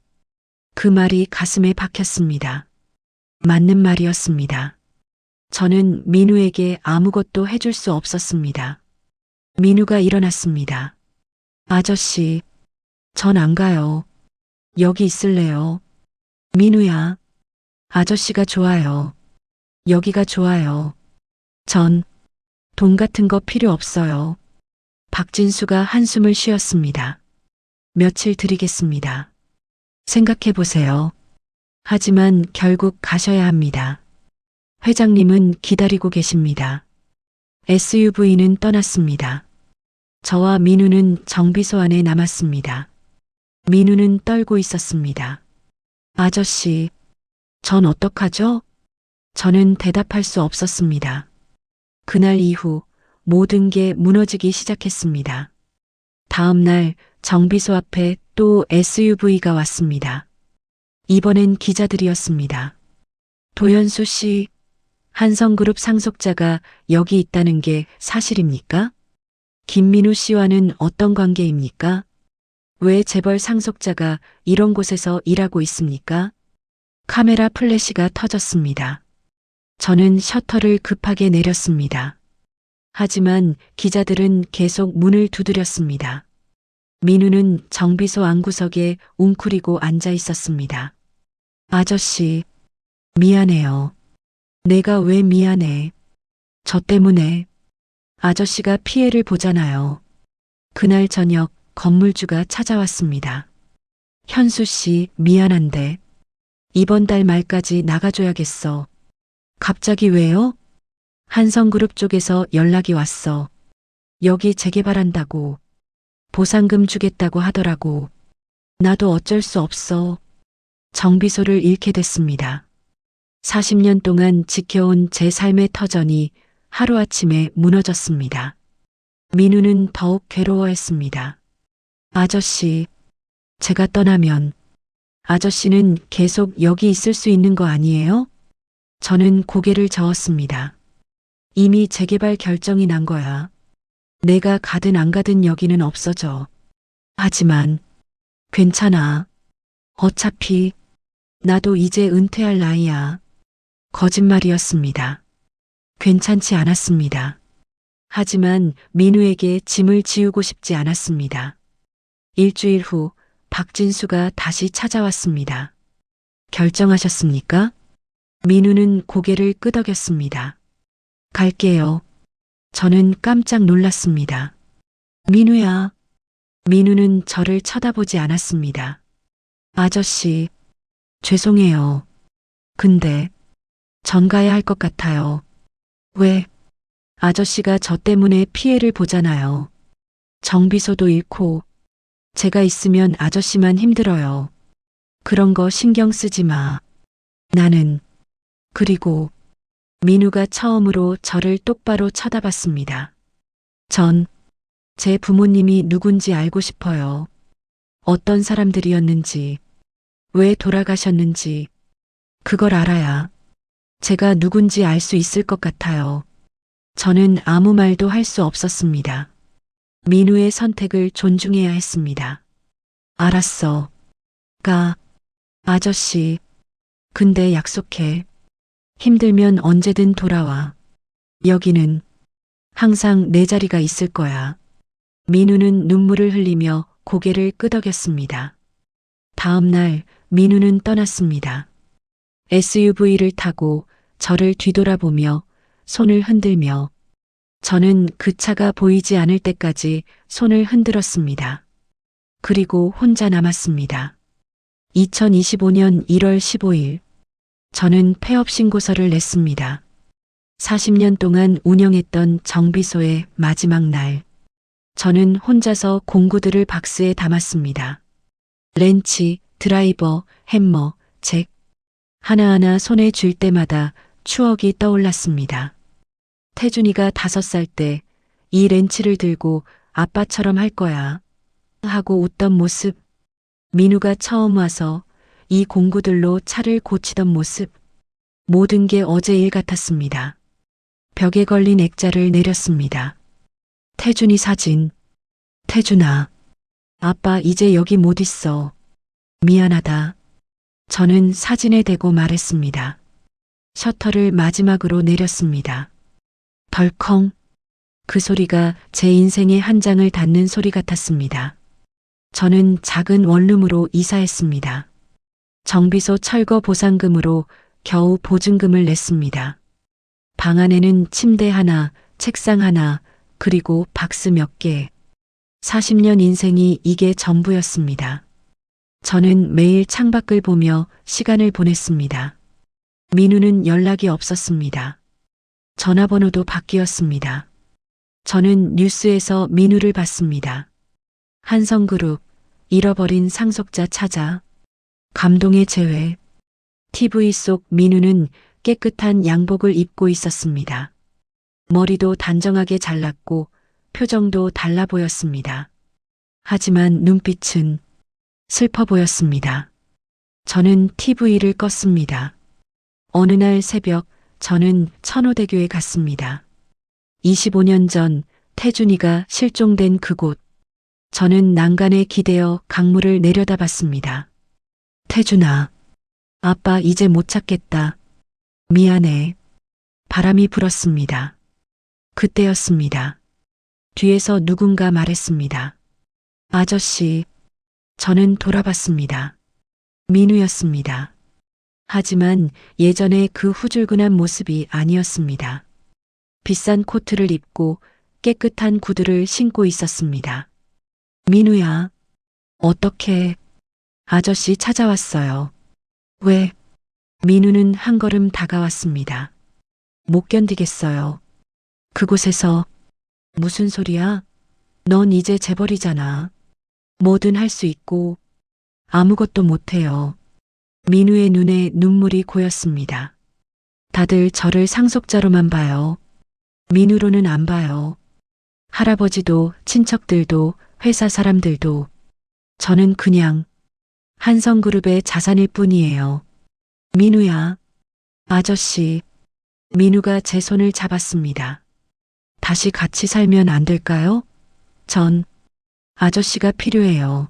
그 말이 가슴에 박혔습니다. 맞는 말이었습니다. 저는 민우에게 아무것도 해줄 수 없었습니다. 민우가 일어났습니다. 아저씨, 전 안 가요. 여기 있을래요. 민우야, 아저씨가 좋아요. 여기가 좋아요. 전 돈 같은 거 필요 없어요. 박진수가 한숨을 쉬었습니다. 며칠 드리겠습니다. 생각해 보세요. 하지만 결국 가셔야 합니다. 회장님은 기다리고 계십니다. SUV는 떠났습니다. 저와 민우는 정비소 안에 남았습니다. 민우는 떨고 있었습니다. 아저씨, 전 어떡하죠? 저는 대답할 수 없었습니다. 그날 이후 모든 게 무너지기 시작했습니다. 다음 날 정비소 앞에 또 SUV가 왔습니다. 이번엔 기자들이었습니다. 도연수 씨, 한성그룹 상속자가 여기 있다는 게 사실입니까? 김민우 씨와는 어떤 관계입니까? 왜 재벌 상속자가 이런 곳에서 일하고 있습니까? 카메라 플래시가 터졌습니다. 저는 셔터를 급하게 내렸습니다. 하지만 기자들은 계속 문을 두드렸습니다. 민우는 정비소 안구석에 웅크리고 앉아 있었습니다. 아저씨, 미안해요. 내가 왜 미안해? 저 때문에 아저씨가 피해를 보잖아요. 그날 저녁 건물주가 찾아왔습니다. 현수 씨, 미안한데 이번 달 말까지 나가줘야겠어. 갑자기 왜요? 한성그룹 쪽에서 연락이 왔어. 여기 재개발한다고. 보상금 주겠다고 하더라고. 나도 어쩔 수 없어. 정비소를 잃게 됐습니다. 40년 동안 지켜온 제 삶의 터전이 하루아침에 무너졌습니다. 민우는 더욱 괴로워했습니다. 아저씨, 제가 떠나면 아저씨는 계속 여기 있을 수 있는 거 아니에요? 저는 고개를 저었습니다. 이미 재개발 결정이 난 거야. 내가 가든 안 가든 여기는 없어져. 하지만 괜찮아. 어차피 나도 이제 은퇴할 나이야. 거짓말이었습니다. 괜찮지 않았습니다. 하지만 민우에게 짐을 지우고 싶지 않았습니다. 일주일 후 박진수가 다시 찾아왔습니다. 결정하셨습니까? 민우는 고개를 끄덕였습니다. 갈게요. 저는 깜짝 놀랐습니다. 민우야. 민우는 저를 쳐다보지 않았습니다. 아저씨, 죄송해요. 근데 전 가야 할 것 같아요. 왜? 아저씨가 저 때문에 피해를 보잖아요. 정비소도 잃고 제가 있으면 아저씨만 힘들어요. 그런 거 신경 쓰지 마. 나는 그리고 민우가 처음으로 저를 똑바로 쳐다봤습니다. 전 제 부모님이 누군지 알고 싶어요. 어떤 사람들이었는지, 왜 돌아가셨는지, 그걸 알아야 제가 누군지 알 수 있을 것 같아요. 저는 아무 말도 할 수 없었습니다. 민우의 선택을 존중해야 했습니다. 알았어. 아저씨. 근데 약속해. 힘들면 언제든 돌아와. 여기는 항상 내 자리가 있을 거야. 민우는 눈물을 흘리며 고개를 끄덕였습니다. 다음 날 민우는 떠났습니다. SUV를 타고 저를 뒤돌아보며 손을 흔들며 저는 그 차가 보이지 않을 때까지 손을 흔들었습니다. 그리고 혼자 남았습니다. 2025년 1월 15일 저는 폐업 신고서를 냈습니다. 40년 동안 운영했던 정비소의 마지막 날 저는 혼자서 공구들을 박스에 담았습니다. 렌치, 드라이버, hä머, 잭 하나하나 손에 쥘 때마다 추억이 떠올랐습니다. 태준이가 5살 때 이 렌치를 들고 아빠처럼 할 거야 하고 웃던 모습, 민우가 처음 와서 이 공구들로 차를 고치던 모습, 모든 게 어제 일 같았습니다. 벽에 걸린 액자를 내렸습니다. 태준이 사진. 태준아, 아빠 이제 여기 못 있어. 미안하다. 저는 사진에 대고 말했습니다. 셔터를 마지막으로 내렸습니다. 덜컹. 그 소리가 제 인생의 한 장을 닫는 소리 같았습니다. 저는 작은 원룸으로 이사했습니다. 정비소 철거 보상금으로 겨우 보증금을 냈습니다. 방 안에는 침대 하나, 책상 하나, 그리고 박스 몇 개. 40년 인생이 이게 전부였습니다. 저는 매일 창밖을 보며 시간을 보냈습니다. 민우는 연락이 없었습니다. 전화번호도 바뀌었습니다. 저는 뉴스에서 민우를 봤습니다. 한성그룹, 잃어버린 상속자 찾아, 감동의 재회. TV 속 민우는 깨끗한 양복을 입고 있었습니다. 머리도 단정하게 잘랐고 표정도 달라 보였습니다. 하지만 눈빛은 슬퍼 보였습니다. 저는 TV를 껐습니다. 어느 날 새벽 저는 천호대교에 갔습니다. 25년 전 태준이가 실종된 그곳. 저는 난간에 기대어 강물을 내려다봤습니다. 태준아, 아빠 이제 못 찾겠다. 미안해. 바람이 불었습니다. 그때였습니다. 뒤에서 누군가 말했습니다. 아저씨. 저는 돌아봤습니다. 민우였습니다. 하지만 예전의 그 후줄근한 모습이 아니었습니다. 비싼 코트를 입고 깨끗한 구두를 신고 있었습니다. 민우야. 어떻게? 아저씨 찾아왔어요. 왜? 민우는 한 걸음 다가왔습니다. 못 견디겠어요. 그곳에서. 무슨 소리야? 넌 이제 재벌이잖아. 뭐든 할 수 있고 아무것도 못해요. 민우의 눈에 눈물이 고였습니다. 다들 저를 상속자로만 봐요. 민우로는 안 봐요. 할아버지도 친척들도 회사 사람들도. 저는 그냥 한성그룹의 자산일 뿐이에요. 민우야. 아저씨. 민우가 제 손을 잡았습니다. 다시 같이 살면 안 될까요? 전 아저씨가 필요해요.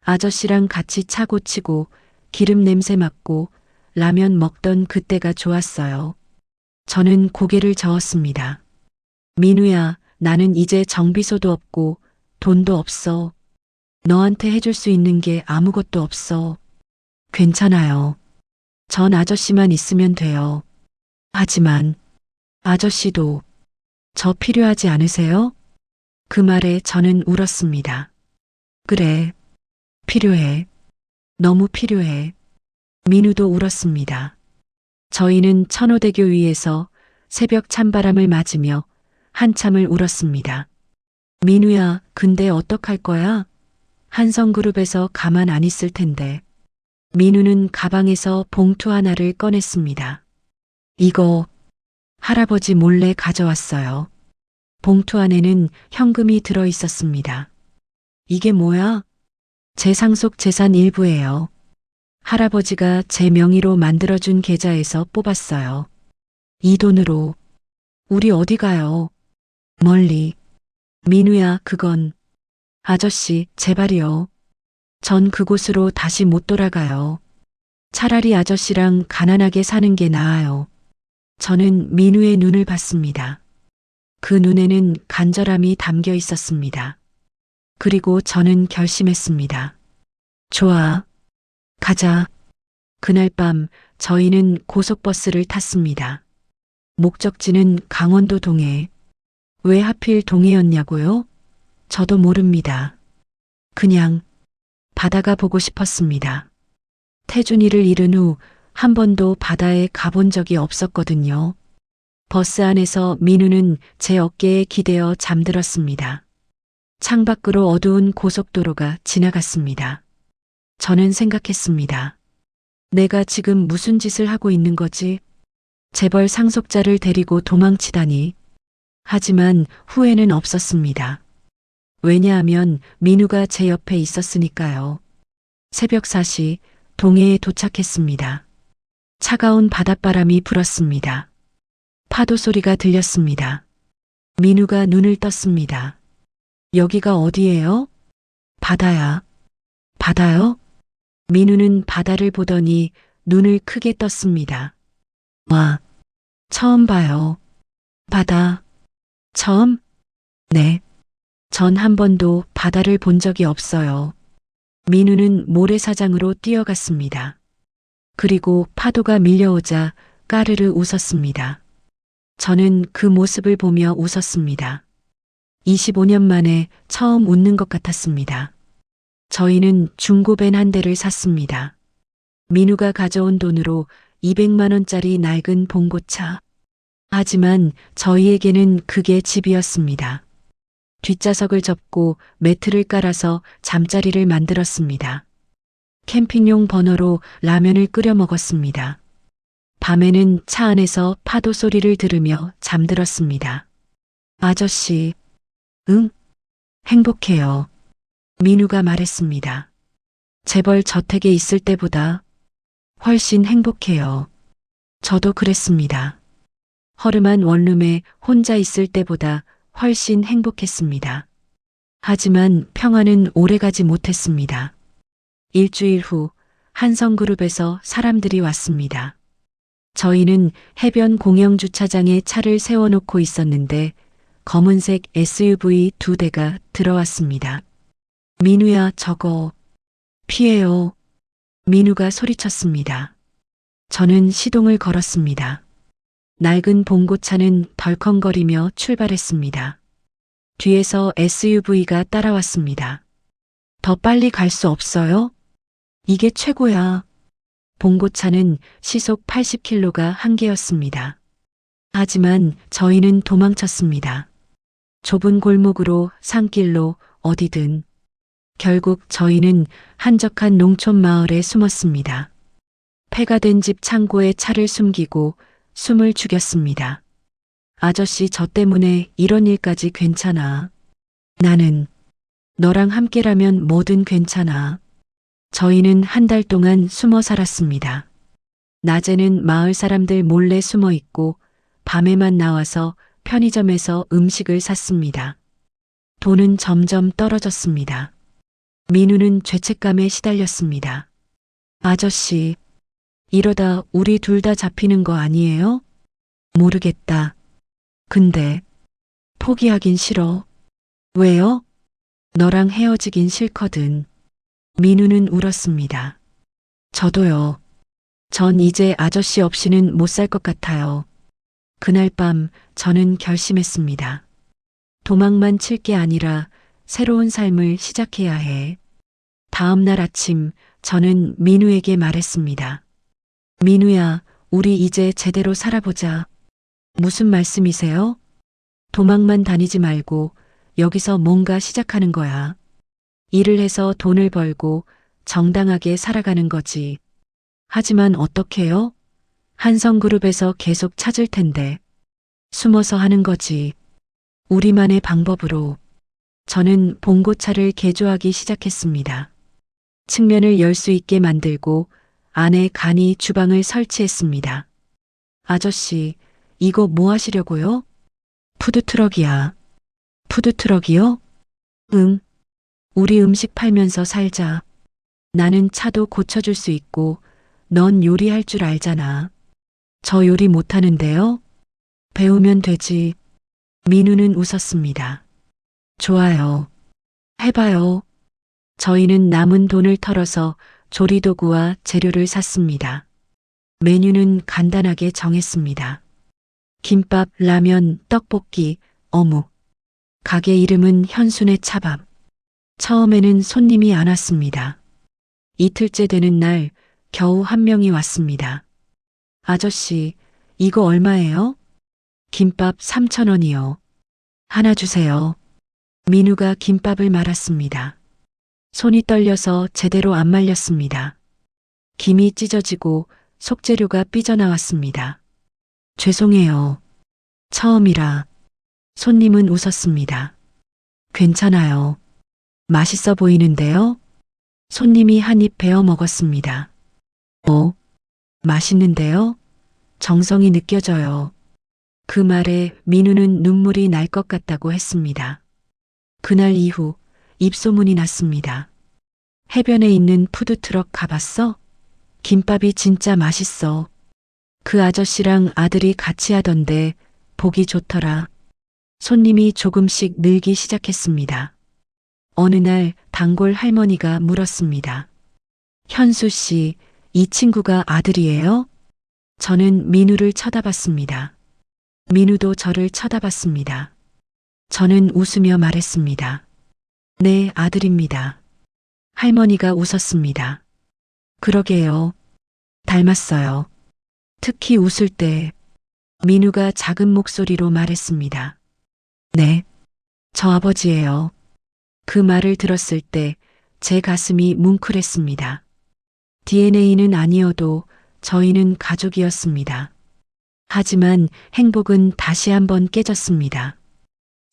아저씨랑 같이 차 고치고 기름 냄새 맡고 라면 먹던 그때가 좋았어요. 저는 고개를 저었습니다. 민우야, 나는 이제 정비소도 없고 돈도 없어. 너한테 해줄 수 있는 게 아무것도 없어. 괜찮아요. 전 아저씨만 있으면 돼요. 하지만 아저씨도 저 필요하지 않으세요? 그 말에 저는 울었습니다. 그래. 필요해. 너무 필요해. 민우도 울었습니다. 저희는 천호대교 위에서 새벽 찬바람을 맞으며 한참을 울었습니다. 민우야, 근데 어떡할 거야? 한성그룹에서 가만 안 있을 텐데. 민우는 가방에서 봉투 하나를 꺼냈습니다. 이거 할아버지 몰래 가져왔어요. 봉투 안에는 현금이 들어 있었습니다. 이게 뭐야? 제 상속 재산 일부예요. 할아버지가 제 명의로 만들어준 계좌에서 뽑았어요. 이 돈으로 우리 어디 가요? 멀리. 민우야, 그건. 아저씨, 제발이요. 전 그곳으로 다시 못 돌아가요. 차라리 아저씨랑 가난하게 사는 게 나아요. 저는 민우의 눈을 봤습니다. 그 눈에는 간절함이 담겨 있었습니다. 그리고 저는 결심했습니다. 좋아. 가자. 그날 밤 저희는 고속버스를 탔습니다. 목적지는 강원도 동해. 왜 하필 동해였냐고요? 저도 모릅니다. 그냥 바다가 보고 싶었습니다. 태준이를 잃은 후 한 번도 바다에 가본 적이 없었거든요. 버스 안에서 민우는 제 어깨에 기대어 잠들었습니다. 창밖으로 어두운 고속도로가 지나갔습니다. 저는 생각했습니다. 내가 지금 무슨 짓을 하고 있는 거지? 재벌 상속자를 데리고 도망치다니. 하지만 후회는 없었습니다. 왜냐하면 민우가 제 옆에 있었으니까요. 새벽 4시 동해에 도착했습니다. 차가운 바닷바람이 불었습니다. 파도 소리가 들렸습니다. 민우가 눈을 떴습니다. 여기가 어디예요? 바다야. 바다요? 민우는 바다를 보더니 눈을 크게 떴습니다. 와, 처음 봐요. 바다. 처음? 네. 전 한 번도 바다를 본 적이 없어요. 민우는 모래사장으로 뛰어갔습니다. 그리고 파도가 밀려오자 까르르 웃었습니다. 저는 그 모습을 보며 웃었습니다. 25년 만에 처음 웃는 것 같았습니다. 저희는 중고벤 한 대를 샀습니다. 민우가 가져온 돈으로 200만 원짜리 낡은 봉고차. 하지만 저희에게는 그게 집이었습니다. 뒷좌석을 접고 매트를 깔아서 잠자리를 만들었습니다. 캠핑용 버너로 라면을 끓여 먹었습니다. 밤에는 차 안에서 파도 소리를 들으며 잠들었습니다. 아저씨, 응? 행복해요. 민우가 말했습니다. 재벌 저택에 있을 때보다 훨씬 행복해요. 저도 그랬습니다. 허름한 원룸에 혼자 있을 때보다 훨씬 행복했습니다. 하지만 평화는 오래가지 못했습니다. 일주일 후 한성그룹에서 사람들이 왔습니다. 저희는 해변 공영주차장에 차를 세워놓고 있었는데 검은색 SUV 2대가 들어왔습니다. 민우야, 저거 피해요. 민우가 소리쳤습니다. 저는 시동을 걸었습니다. 낡은 봉고차는 덜컹거리며 출발했습니다. 뒤에서 SUV가 따라왔습니다. 더 빨리 갈 수 없어요? 이게 최고야. 봉고차는 시속 80km가 한계였습니다. 하지만 저희는 도망쳤습니다. 좁은 골목으로 산길로 어디든. 결국 저희는 한적한 농촌 마을에 숨었습니다. 폐가 된 집 창고에 차를 숨기고 숨을 죽였습니다. 아저씨, 저 때문에 이런 일까지 괜찮아. 나는 너랑 함께라면 뭐든 괜찮아. 저희는 한 달 동안 숨어 살았습니다. 낮에는 마을 사람들 몰래 숨어 있고 밤에만 나와서 편의점에서 음식을 샀습니다. 돈은 점점 떨어졌습니다. 민우는 죄책감에 시달렸습니다. 아저씨, 이러다 우리 둘 다 잡히는 거 아니에요? 모르겠다. 근데 포기하긴 싫어. 왜요? 너랑 헤어지긴 싫거든. 민우는 울었습니다. 저도요. 전 이제 아저씨 없이는 못 살 것 같아요. 그날 밤 저는 결심했습니다. 도망만 칠 게 아니라 새로운 삶을 시작해야 해. 다음 날 아침 저는 민우에게 말했습니다. 민우야, 우리 이제 제대로 살아보자. 무슨 말씀이세요? 도망만 다니지 말고 여기서 뭔가 시작하는 거야. 일을 해서 돈을 벌고 정당하게 살아가는 거지. 하지만 어떡해요? 한성그룹에서 계속 찾을 텐데. 숨어서 하는 거지. 우리만의 방법으로. 저는 봉고차를 개조하기 시작했습니다. 측면을 열 수 있게 만들고 안에 간이 주방을 설치했습니다. 아저씨, 이거 뭐 하시려고요? 푸드트럭이야. 푸드트럭이요? 응. 우리 음식 팔면서 살자. 나는 차도 고쳐줄 수 있고 넌 요리할 줄 알잖아. 저 요리 못하는데요? 배우면 되지. 민우는 웃었습니다. 좋아요. 해봐요. 저희는 남은 돈을 털어서 조리도구와 재료를 샀습니다. 메뉴는 간단하게 정했습니다. 김밥, 라면, 떡볶이, 어묵. 가게 이름은 현순의 차밥. 처음에는 손님이 안 왔습니다. 이틀째 되는 날 겨우 한 명이 왔습니다. 아저씨, 이거 얼마예요? 김밥 3,000원이요. 하나 주세요. 민우가 김밥을 말았습니다. 손이 떨려서 제대로 안 말렸습니다. 김이 찢어지고 속재료가 삐져나왔습니다. 죄송해요. 처음이라. 손님은 웃었습니다. 괜찮아요. 맛있어 보이는데요? 손님이 한 입 베어 먹었습니다. 맛있는데요? 정성이 느껴져요. 그 말에 민우는 눈물이 날 것 같다고 했습니다. 그날 이후 입소문이 났습니다. 해변에 있는 푸드트럭 가봤어? 김밥이 진짜 맛있어. 그 아저씨랑 아들이 같이 하던데 보기 좋더라. 손님이 조금씩 늘기 시작했습니다. 어느 날 단골 할머니가 물었습니다. 현수 씨, 이 친구가 아들이에요? 저는 민우를 쳐다봤습니다. 민우도 저를 쳐다봤습니다. 저는 웃으며 말했습니다. 네, 아들입니다. 할머니가 웃었습니다. 그러게요. 닮았어요. 특히 웃을 때 민우가 작은 목소리로 말했습니다. 네, 저 아버지예요. 그 말을 들었을 때 제 가슴이 뭉클했습니다. DNA는 아니어도 저희는 가족이었습니다. 하지만 행복은 다시 한번 깨졌습니다.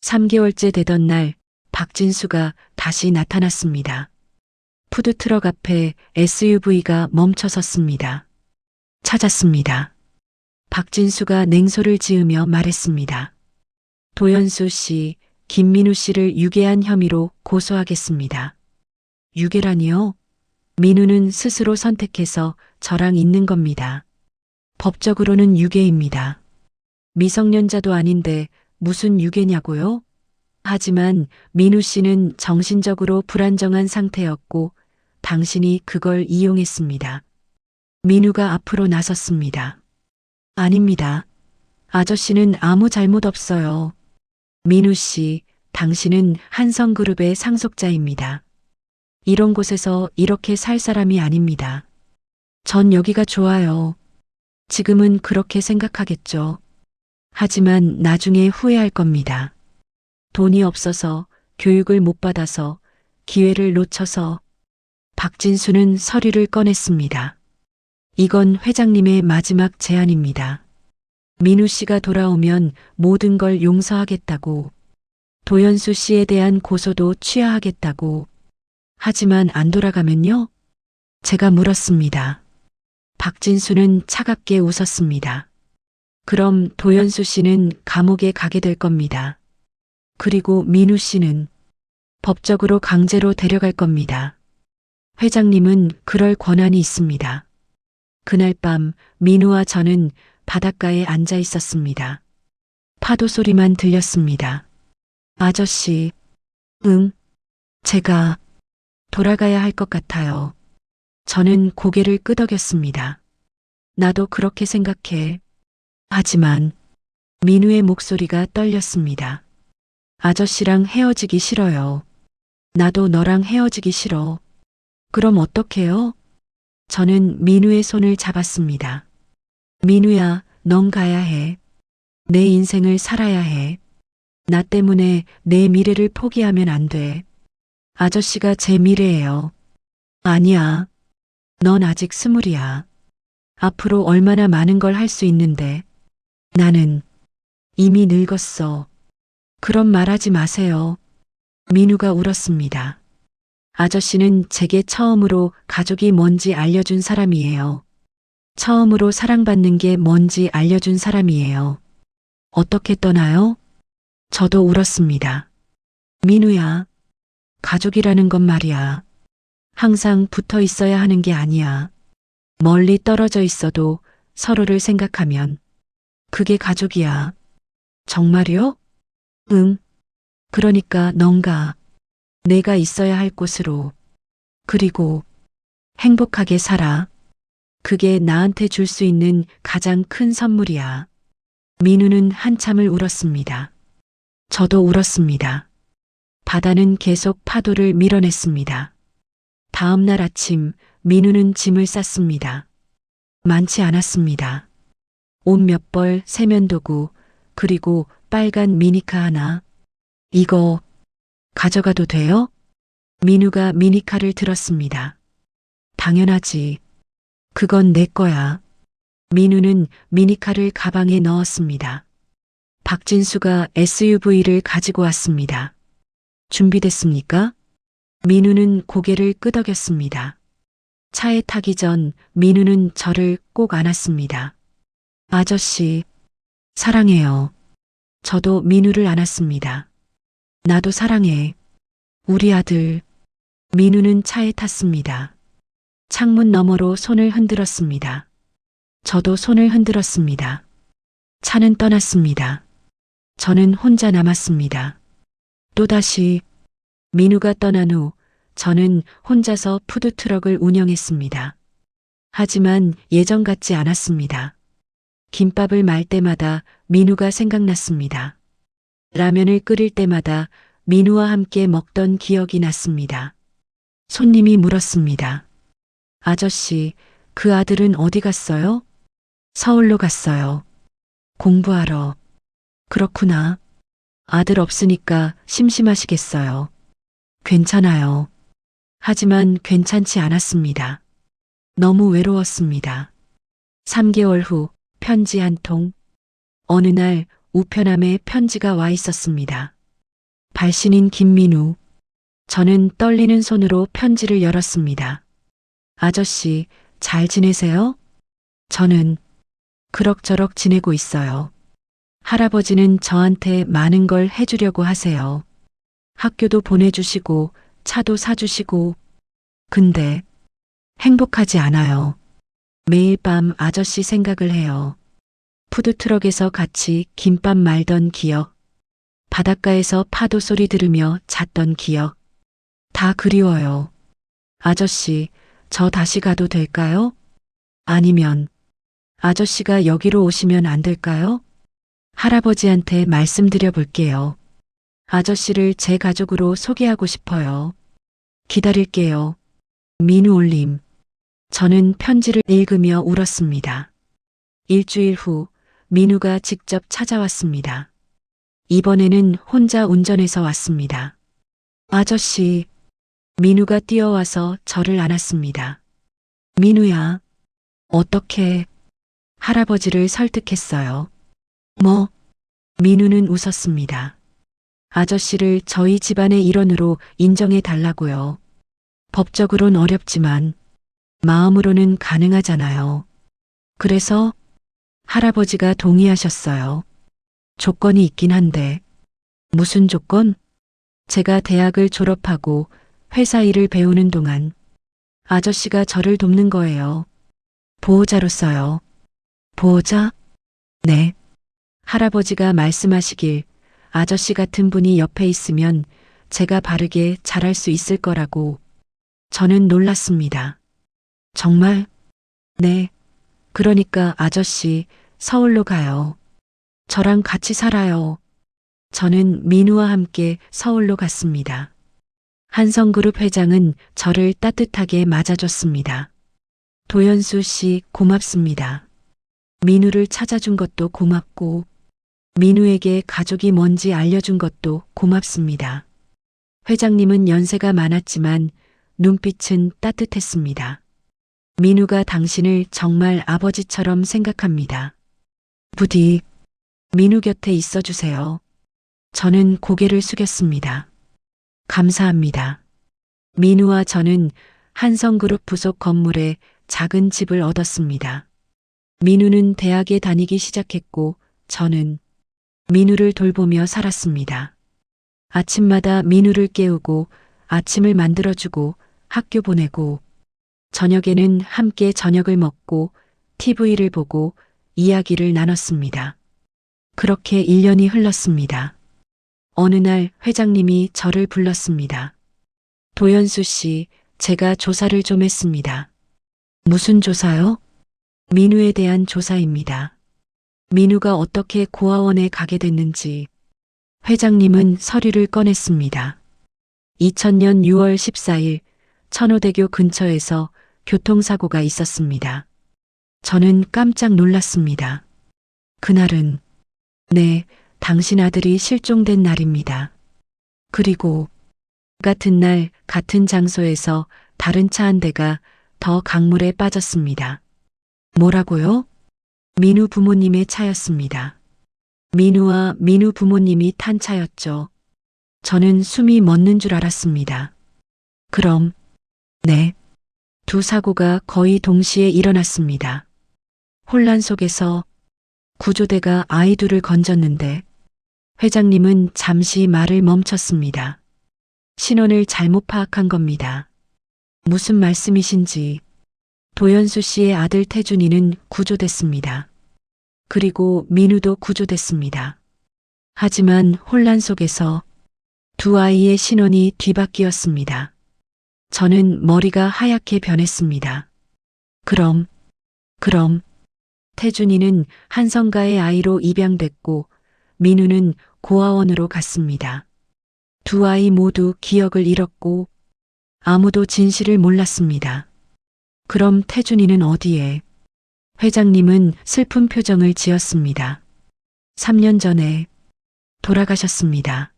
3개월째 되던 날 박진수가 다시 나타났습니다. 푸드트럭 앞에 SUV가 멈춰 섰습니다. 찾았습니다. 박진수가 냉소를 지으며 말했습니다. 도연수 씨, 김민우 씨를 유괴한 혐의로 고소하겠습니다. 유괴라니요? 민우는 스스로 선택해서 저랑 있는 겁니다. 법적으로는 유괴입니다. 미성년자도 아닌데 무슨 유괴냐고요? 하지만 민우 씨는 정신적으로 불안정한 상태였고 당신이 그걸 이용했습니다. 민우가 앞으로 나섰습니다. 아닙니다. 아저씨는 아무 잘못 없어요. 민우 씨, 당신은 한성그룹의 상속자입니다. 이런 곳에서 이렇게 살 사람이 아닙니다. 전 여기가 좋아요. 지금은 그렇게 생각하겠죠. 하지만 나중에 후회할 겁니다. 돈이 없어서, 교육을 못 받아서, 기회를 놓쳐서. 박진수는 서류를 꺼냈습니다. 이건 회장님의 마지막 제안입니다. 민우 씨가 돌아오면 모든 걸 용서하겠다고. 도연수 씨에 대한 고소도 취하하겠다고. 하지만 안 돌아가면요? 제가 물었습니다. 박진수는 차갑게 웃었습니다. 그럼 도연수 씨는 감옥에 가게 될 겁니다. 그리고 민우 씨는 법적으로 강제로 데려갈 겁니다. 회장님은 그럴 권한이 있습니다. 그날 밤 민우와 저는 바닷가에 앉아 있었습니다. 파도 소리만 들렸습니다. 아저씨, 응, 제가 돌아가야 할 것 같아요. 저는 고개를 끄덕였습니다. 나도 그렇게 생각해. 하지만 민우의 목소리가 떨렸습니다. 아저씨랑 헤어지기 싫어요. 나도 너랑 헤어지기 싫어. 그럼 어떡해요? 저는 민우의 손을 잡았습니다. 민우야, 넌 가야 해. 내 인생을 살아야 해. 나 때문에 내 미래를 포기하면 안 돼. 아저씨가 제 미래예요. 아니야. 넌 아직 20이야. 앞으로 얼마나 많은 걸 할 수 있는데. 나는 이미 늙었어. 그런 말 하지 마세요. 민우가 울었습니다. 아저씨는 제게 처음으로 가족이 뭔지 알려준 사람이에요. 처음으로 사랑받는 게 뭔지 알려준 사람이에요. 어떻게 떠나요? 저도 울었습니다. 민우야, 가족이라는 건 말이야. 항상 붙어 있어야 하는 게 아니야. 멀리 떨어져 있어도 서로를 생각하면 그게 가족이야. 정말요? 응. 그러니까 넌 가. 내가 있어야 할 곳으로. 그리고 행복하게 살아. 그게 나한테 줄 수 있는 가장 큰 선물이야. 민우는 한참을 울었습니다. 저도 울었습니다. 바다는 계속 파도를 밀어냈습니다. 다음 날 아침 민우는 짐을 쌌습니다. 많지 않았습니다. 옷 몇 벌, 세면도구, 그리고 빨간 미니카 하나. 이거 가져가도 돼요? 민우가 미니카를 들었습니다. 당연하지. 그건 내 거야. 민우는 미니카를 가방에 넣었습니다. 박진수가 SUV를 가지고 왔습니다. 준비됐습니까? 민우는 고개를 끄덕였습니다. 차에 타기 전 민우는 저를 꼭 안았습니다. 아저씨, 사랑해요. 저도 민우를 안았습니다. 나도 사랑해. 우리 아들. 민우는 차에 탔습니다. 창문 너머로 손을 흔들었습니다. 저도 손을 흔들었습니다. 차는 떠났습니다. 저는 혼자 남았습니다. 또다시 민우가 떠난 후 저는 혼자서 푸드트럭을 운영했습니다. 하지만 예전 같지 않았습니다. 김밥을 말 때마다 민우가 생각났습니다. 라면을 끓일 때마다 민우와 함께 먹던 기억이 났습니다. 손님이 물었습니다. 아저씨, 그 아들은 어디 갔어요? 서울로 갔어요. 공부하러. 그렇구나. 아들 없으니까 심심하시겠어요. 괜찮아요. 하지만 괜찮지 않았습니다. 너무 외로웠습니다. 3개월 후 편지 한 통. 어느 날 우편함에 편지가 와 있었습니다. 발신인 김민우. 저는 떨리는 손으로 편지를 열었습니다. 아저씨, 잘 지내세요? 저는 그럭저럭 지내고 있어요. 할아버지는 저한테 많은 걸 해주려고 하세요. 학교도 보내주시고, 차도 사주시고. 근데 행복하지 않아요. 매일 밤 아저씨 생각을 해요. 푸드트럭에서 같이 김밥 말던 기억. 바닷가에서 파도 소리 들으며 잤던 기억. 다 그리워요. 아저씨, 저 다시 가도 될까요? 아니면 아저씨가 여기로 오시면 안 될까요? 할아버지한테 말씀드려 볼게요. 아저씨를 제 가족으로 소개하고 싶어요. 기다릴게요. 민우 올림. 저는 편지를 읽으며 울었습니다. 일주일 후 민우가 직접 찾아왔습니다. 이번에는 혼자 운전해서 왔습니다. 아저씨, 민우가 뛰어와서 저를 안았습니다. 민우야, 어떻게 할아버지를 설득했어요. 뭐? 민우는 웃었습니다. 아저씨를 저희 집안의 일원으로 인정해 달라고요. 법적으론 어렵지만 마음으로는 가능하잖아요. 그래서 할아버지가 동의하셨어요. 조건이 있긴 한데. 무슨 조건? 제가 대학을 졸업하고 회사 일을 배우는 동안 아저씨가 저를 돕는 거예요. 보호자로서요. 보호자? 네. 할아버지가 말씀하시길 아저씨 같은 분이 옆에 있으면 제가 바르게 잘할 수 있을 거라고. 저는 놀랐습니다. 정말? 네. 그러니까 아저씨 서울로 가요. 저랑 같이 살아요. 저는 민우와 함께 서울로 갔습니다. 한성그룹 회장은 저를 따뜻하게 맞아줬습니다. 도연수 씨 고맙습니다. 민우를 찾아준 것도 고맙고 민우에게 가족이 뭔지 알려준 것도 고맙습니다. 회장님은 연세가 많았지만 눈빛은 따뜻했습니다. 민우가 당신을 정말 아버지처럼 생각합니다. 부디 민우 곁에 있어 주세요. 저는 고개를 숙였습니다. 감사합니다. 민우와 저는 한성그룹 부속 건물에 작은 집을 얻었습니다. 민우는 대학에 다니기 시작했고 저는 민우를 돌보며 살았습니다. 아침마다 민우를 깨우고 아침을 만들어주고 학교 보내고 저녁에는 함께 저녁을 먹고 TV를 보고 이야기를 나눴습니다. 그렇게 1년이 흘렀습니다. 어느 날 회장님이 저를 불렀습니다. 도연수 씨, 제가 조사를 좀 했습니다. 무슨 조사요? 민우에 대한 조사입니다. 민우가 어떻게 고아원에 가게 됐는지. 회장님은 서류를 꺼냈습니다. 2000년 6월 14일 천호대교 근처에서 교통사고가 있었습니다. 저는 깜짝 놀랐습니다. 그날은 네, 당신 아들이 실종된 날입니다. 그리고 같은 날 같은 장소에서 다른 차 한 대가 더 강물에 빠졌습니다. 뭐라고요? 민우 부모님의 차였습니다. 민우와 민우 부모님이 탄 차였죠. 저는 숨이 멎는 줄 알았습니다. 그럼, 네. 두 사고가 거의 동시에 일어났습니다. 혼란 속에서 구조대가 아이 둘을 건졌는데 회장님은 잠시 말을 멈췄습니다. 신원을 잘못 파악한 겁니다. 무슨 말씀이신지. 도연수 씨의 아들 태준이는 구조됐습니다. 그리고 민우도 구조됐습니다. 하지만 혼란 속에서 두 아이의 신원이 뒤바뀌었습니다. 저는 머리가 하얗게 변했습니다. 그럼 태준이는 한성가의 아이로 입양됐고 민우는 고아원으로 갔습니다. 두 아이 모두 기억을 잃었고 아무도 진실을 몰랐습니다. 그럼 태준이는 어디에? 회장님은 슬픈 표정을 지었습니다. 3년 전에 돌아가셨습니다.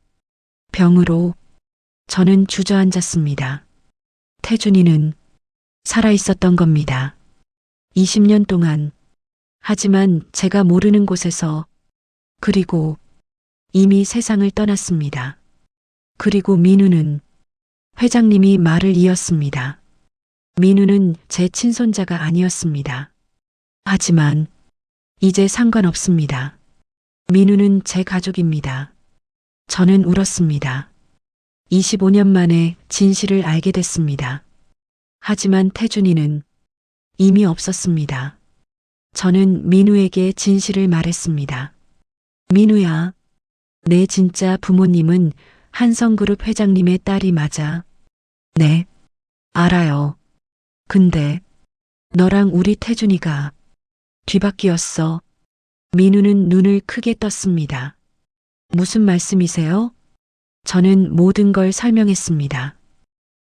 병으로. 저는 주저앉았습니다. 태준이는 살아 있었던 겁니다. 20년 동안. 하지만 제가 모르는 곳에서. 그리고 이미 세상을 떠났습니다. 그리고 민우는. 회장님이 말을 이었습니다. 민우는 제 친손자가 아니었습니다. 하지만 이제 상관없습니다. 민우는 제 가족입니다. 저는 울었습니다. 25년 만에 진실을 알게 됐습니다. 하지만 태준이는 이미 없었습니다. 저는 민우에게 진실을 말했습니다. 민우야, 내 진짜 부모님은 한성그룹 회장님의 딸이 맞아. 네, 알아요. 근데 너랑 우리 태준이가 뒤바뀌었어. 민우는 눈을 크게 떴습니다. 무슨 말씀이세요? 저는 모든 걸 설명했습니다.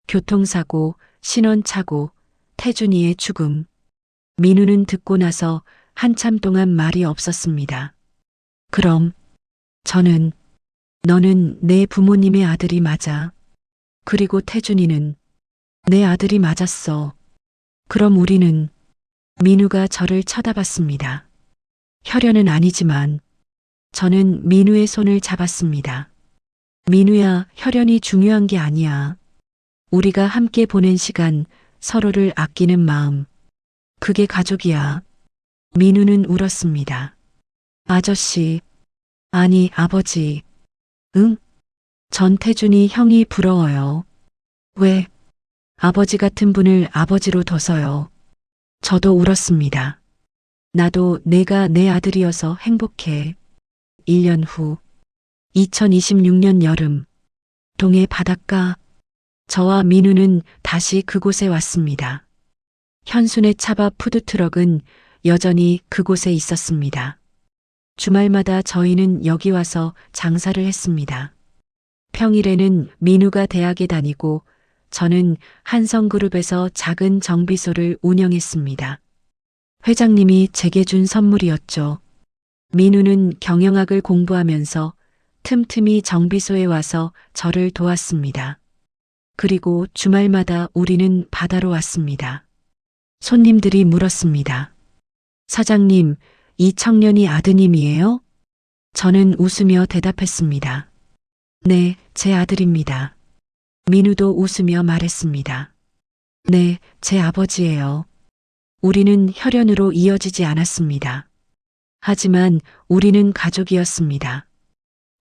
교통사고, 신원착오, 태준이의 죽음. 민우는 듣고 나서 한참 동안 말이 없었습니다. 그럼 저는 너는 내 부모님의 아들이 맞아. 그리고 태준이는 내 아들이 맞았어. 그럼 우리는. 민우가 저를 쳐다봤습니다. 혈연은 아니지만 저는 민우의 손을 잡았습니다. 민우야, 혈연이 중요한 게 아니야. 우리가 함께 보낸 시간, 서로를 아끼는 마음. 그게 가족이야. 민우는 울었습니다. 아저씨, 아니 아버지. 응? 전태준이 형이 부러워요. 왜? 아버지 같은 분을 아버지로 둬서요. 저도 울었습니다. 나도 내가 내 아들이어서 행복해. 1년 후 2026년 여름 동해 바닷가. 저와 민우는 다시 그곳에 왔습니다. 현순의 차밥 푸드트럭은 여전히 그곳에 있었습니다. 주말마다 저희는 여기 와서 장사를 했습니다. 평일에는 민우가 대학에 다니고 저는 한성그룹에서 작은 정비소를 운영했습니다. 회장님이 제게 준 선물이었죠. 민우는 경영학을 공부하면서 틈틈이 정비소에 와서 저를 도왔습니다. 그리고 주말마다 우리는 바다로 왔습니다. 손님들이 물었습니다. 사장님, 이 청년이 아드님이에요? 저는 웃으며 대답했습니다. 네, 제 아들입니다. 민우도 웃으며 말했습니다. 네, 제 아버지예요. 우리는 혈연으로 이어지지 않았습니다. 하지만 우리는 가족이었습니다.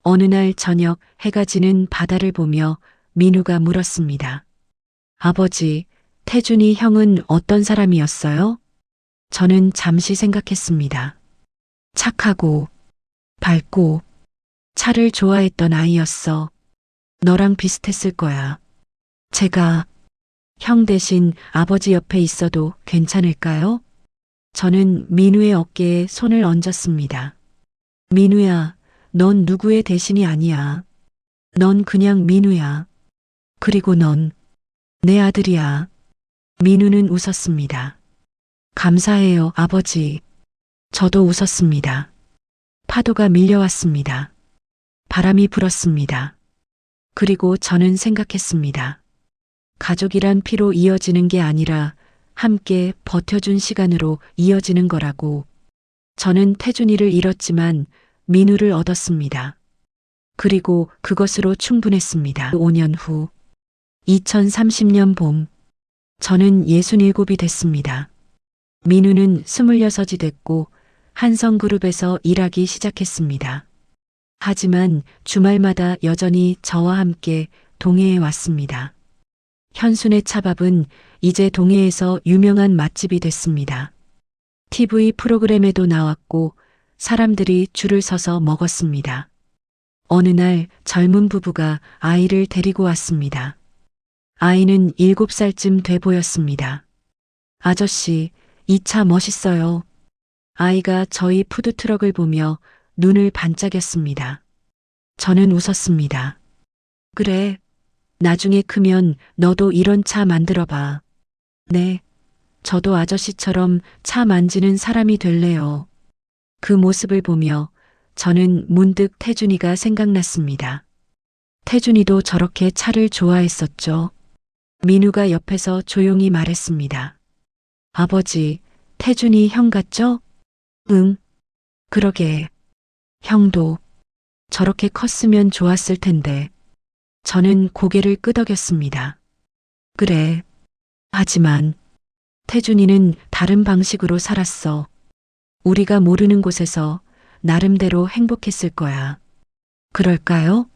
어느 날 저녁 해가 지는 바다를 보며 민우가 물었습니다. 아버지, 태준이 형은 어떤 사람이었어요? 저는 잠시 생각했습니다. 착하고 밝고 차를 좋아했던 아이였어. 너랑 비슷했을 거야. 제가 형 대신 아버지 옆에 있어도 괜찮을까요? 저는 민우의 어깨에 손을 얹었습니다. 민우야, 넌 누구의 대신이 아니야. 넌 그냥 민우야. 그리고 넌 내 아들이야. 민우는 웃었습니다. 감사해요, 아버지. 저도 웃었습니다. 파도가 밀려왔습니다. 바람이 불었습니다. 그리고 저는 생각했습니다. 가족이란 피로 이어지는 게 아니라 함께 버텨준 시간으로 이어지는 거라고. 저는 태준이를 잃었지만 민우를 얻었습니다. 그리고 그것으로 충분했습니다. 5년 후 2030년 봄 저는 67이 됐습니다. 민우는 26이 됐고 한성그룹에서 일하기 시작했습니다. 하지만 주말마다 여전히 저와 함께 동해에 왔습니다. 현순의 차밥은 이제 동해에서 유명한 맛집이 됐습니다. TV 프로그램에도 나왔고 사람들이 줄을 서서 먹었습니다. 어느 날 젊은 부부가 아이를 데리고 왔습니다. 아이는 7살쯤 돼 보였습니다. 아저씨, 이 차 멋있어요. 아이가 저희 푸드트럭을 보며 눈을 반짝였습니다. 저는 웃었습니다. 그래, 나중에 크면 너도 이런 차 만들어 봐. 네, 저도 아저씨처럼 차 만지는 사람이 될래요. 그 모습을 보며 저는 문득 태준이가 생각났습니다. 태준이도 저렇게 차를 좋아했었죠. 민우가 옆에서 조용히 말했습니다. 아버지, 태준이 형 같죠? 응, 그러게. 형도 저렇게 컸으면 좋았을 텐데. 저는 고개를 끄덕였습니다. 그래. 하지만 태준이는 다른 방식으로 살았어. 우리가 모르는 곳에서 나름대로 행복했을 거야. 그럴까요?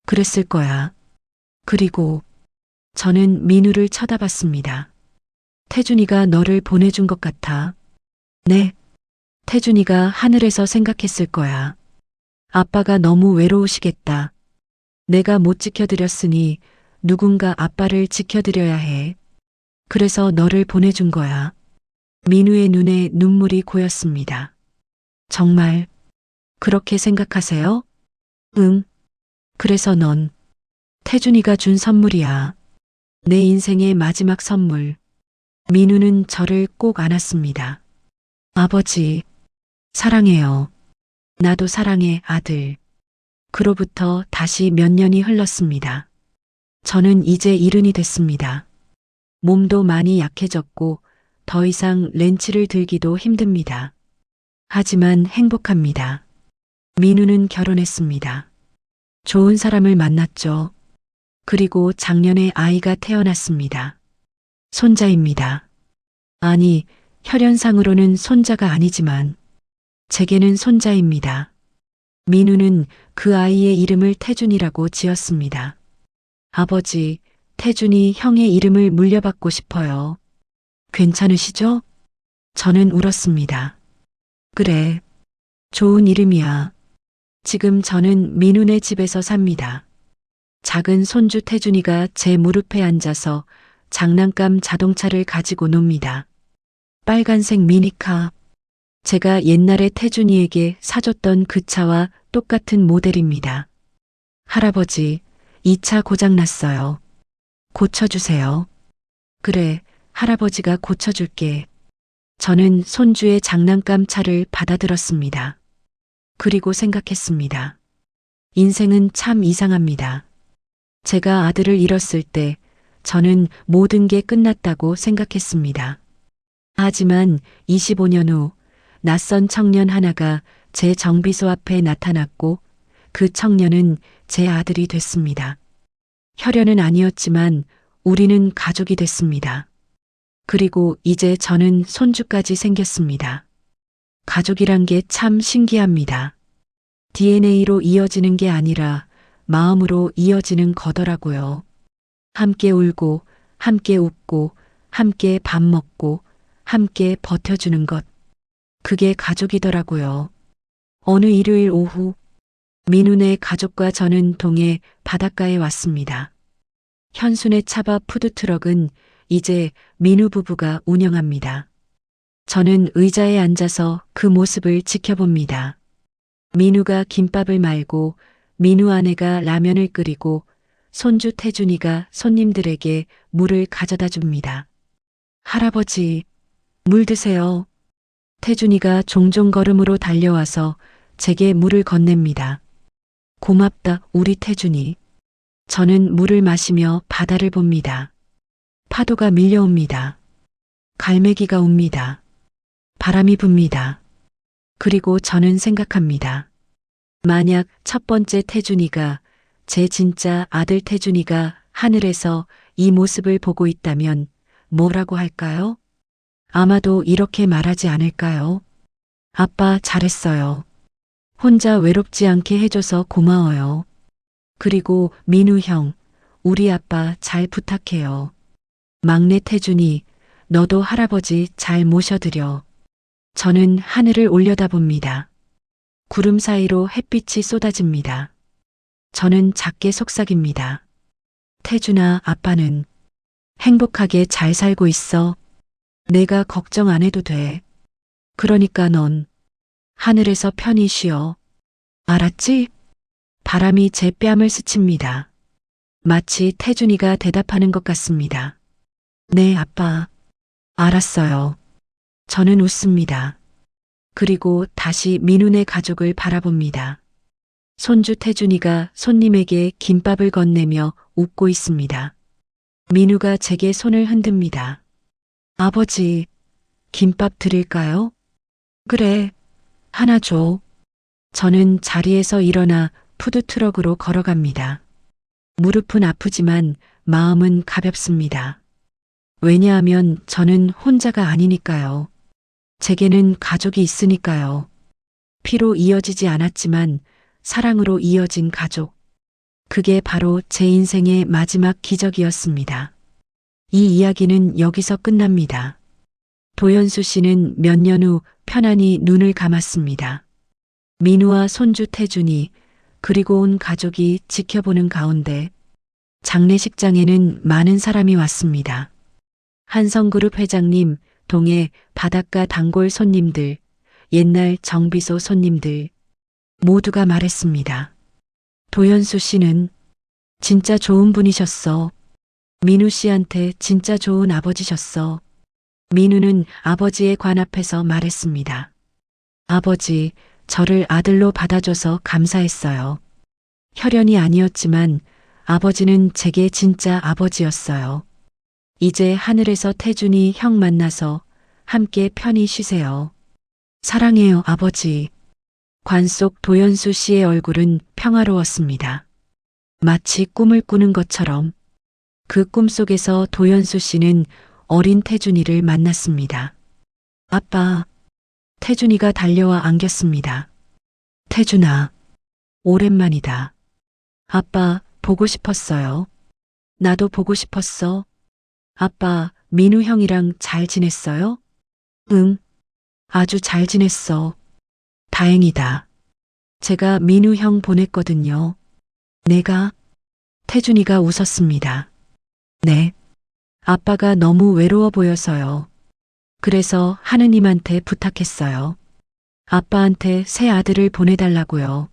그랬을 거야. 그리고 저는 민우를 쳐다봤습니다. 태준이가 너를 보내준 것 같아. 네. 태준이가 하늘에서 생각했을 거야. 아빠가 너무 외로우시겠다. 내가 못 지켜드렸으니 누군가 아빠를 지켜드려야 해. 그래서 너를 보내준 거야. 민우의 눈에 눈물이 고였습니다. 정말 그렇게 생각하세요? 응. 그래서 넌 태준이가 준 선물이야. 내 인생의 마지막 선물. 민우는 저를 꼭 안았습니다. 아버지, 사랑해요. 나도 사랑해, 아들. 그로부터 다시 몇 년이 흘렀습니다. 저는 이제 일흔이 됐습니다. 몸도 많이 약해졌고 더 이상 렌치를 들기도 힘듭니다. 하지만 행복합니다. 민우는 결혼했습니다. 좋은 사람을 만났죠. 그리고 작년에 아이가 태어났습니다. 손자입니다. 아니, 혈연상으로는 손자가 아니지만 제게는 손자입니다. 민우는 그 아이의 이름을 태준이라고 지었습니다. 아버지, 태준이 형의 이름을 물려받고 싶어요. 괜찮으시죠? 저는 울었습니다. 그래, 좋은 이름이야. 지금 저는 민우네 집에서 삽니다. 작은 손주 태준이가 제 무릎에 앉아서 장난감 자동차를 가지고 놉니다. 빨간색 미니카. 제가 옛날에 태준이에게 사줬던 그 차와 똑같은 모델입니다. 할아버지, 이 차 고장났어요. 고쳐주세요. 그래, 할아버지가 고쳐줄게. 저는 손주의 장난감 차를 받아들었습니다. 그리고 생각했습니다. 인생은 참 이상합니다. 제가 아들을 잃었을 때 저는 모든 게 끝났다고 생각했습니다. 하지만 25년 후 낯선 청년 하나가 제 정비소 앞에 나타났고 그 청년은 제 아들이 됐습니다. 혈연은 아니었지만 우리는 가족이 됐습니다. 그리고 이제 저는 손주까지 생겼습니다. 가족이란 게 참 신기합니다. DNA로 이어지는 게 아니라 마음으로 이어지는 거더라고요. 함께 울고, 함께 웃고, 함께 밥 먹고, 함께 버텨주는 것. 그게 가족이더라고요. 어느 일요일 오후, 민우네 가족과 저는 동해 바닷가에 왔습니다. 현순의 차밥 푸드트럭은 이제 민우 부부가 운영합니다. 저는 의자에 앉아서 그 모습을 지켜봅니다. 민우가 김밥을 말고 민우 아내가 라면을 끓이고 손주 태준이가 손님들에게 물을 가져다 줍니다. 할아버지, 물 드세요. 태준이가 종종 걸음으로 달려와서 제게 물을 건넵니다. 고맙다, 우리 태준이. 저는 물을 마시며 바다를 봅니다. 파도가 밀려옵니다. 갈매기가 웁니다. 바람이 붑니다. 그리고 저는 생각합니다. 만약 첫 번째 태준이가, 제 진짜 아들 태준이가 하늘에서 이 모습을 보고 있다면 뭐라고 할까요? 아마도 이렇게 말하지 않을까요? 아빠 잘했어요. 혼자 외롭지 않게 해줘서 고마워요. 그리고 민우 형, 우리 아빠 잘 부탁해요. 막내 태준이, 너도 할아버지 잘 모셔드려. 저는 하늘을 올려다봅니다. 구름 사이로 햇빛이 쏟아집니다. 저는 작게 속삭입니다. 태준아, 아빠는 행복하게 잘 살고 있어. 내가 걱정 안 해도 돼. 그러니까 넌 하늘에서 편히 쉬어. 알았지? 바람이 제 뺨을 스칩니다. 마치 태준이가 대답하는 것 같습니다. 네, 아빠. 알았어요. 저는 웃습니다. 그리고 다시 민훈의 가족을 바라봅니다. 손주 태준이가 손님에게 김밥을 건네며 웃고 있습니다. 민우가 제게 손을 흔듭니다. 아버지, 김밥 드릴까요? 그래, 하나 줘. 저는 자리에서 일어나 푸드트럭으로 걸어갑니다. 무릎은 아프지만 마음은 가볍습니다. 왜냐하면 저는 혼자가 아니니까요. 제게는 가족이 있으니까요. 피로 이어지지 않았지만 사랑으로 이어진 가족. 그게 바로 제 인생의 마지막 기적이었습니다. 이 이야기는 여기서 끝납니다. 도연수 씨는 몇 년 후 편안히 눈을 감았습니다. 민우와 손주 태준이 그리고 온 가족이 지켜보는 가운데 장례식장에는 많은 사람이 왔습니다. 한성그룹 회장님, 동해 바닷가 단골 손님들, 옛날 정비소 손님들 모두가 말했습니다. 도연수 씨는 진짜 좋은 분이셨어. 민우 씨한테 진짜 좋은 아버지셨어. 민우는 아버지의 관 앞에서 말했습니다. 아버지, 저를 아들로 받아줘서 감사했어요. 혈연이 아니었지만 아버지는 제게 진짜 아버지였어요. 이제 하늘에서 태준이 형 만나서 함께 편히 쉬세요. 사랑해요, 아버지. 관 속 도연수 씨의 얼굴은 평화로웠습니다. 마치 꿈을 꾸는 것처럼 그 꿈속에서 도연수 씨는 어린 태준이를 만났습니다. 아빠, 태준이가 달려와 안겼습니다. 태준아, 오랜만이다. 아빠, 보고 싶었어요. 나도 보고 싶었어. 아빠, 민우 형이랑 잘 지냈어요? 응, 아주 잘 지냈어. 다행이다. 제가 민우 형 보냈거든요. 내가? 태준이가 웃었습니다. 네. 아빠가 너무 외로워 보여서요. 그래서 하느님한테 부탁했어요. 아빠한테 새 아들을 보내달라고요.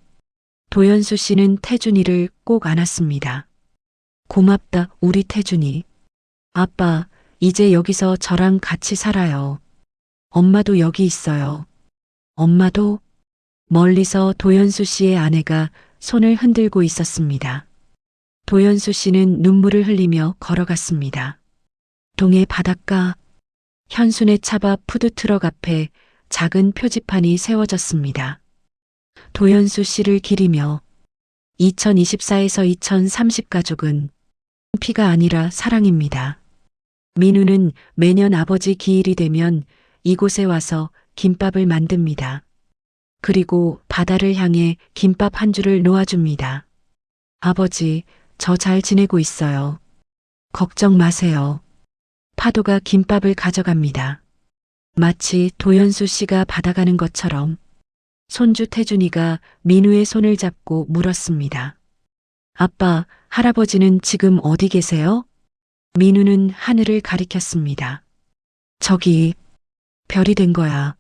도연수 씨는 태준이를 꼭 안았습니다. 고맙다, 우리 태준이. 아빠, 이제 여기서 저랑 같이 살아요. 엄마도 여기 있어요. 엄마도? 멀리서 도연수 씨의 아내가 손을 흔들고 있었습니다. 도연수 씨는 눈물을 흘리며 걸어갔습니다. 동해 바닷가, 현순의 차밥 푸드트럭 앞에 작은 표지판이 세워졌습니다. 도연수 씨를 기리며 2024에서 2030 가족은 피가 아니라 사랑입니다. 민우는 매년 아버지 기일이 되면 이곳에 와서 김밥을 만듭니다. 그리고 바다를 향해 김밥 한 줄을 놓아줍니다. 아버지, 저 잘 지내고 있어요. 걱정 마세요. 파도가 김밥을 가져갑니다. 마치 도연수 씨가 받아가는 것처럼 손주 태준이가 민우의 손을 잡고 물었습니다. 아빠, 할아버지는 지금 어디 계세요? 민우는 하늘을 가리켰습니다. 저기, 별이 된 거야.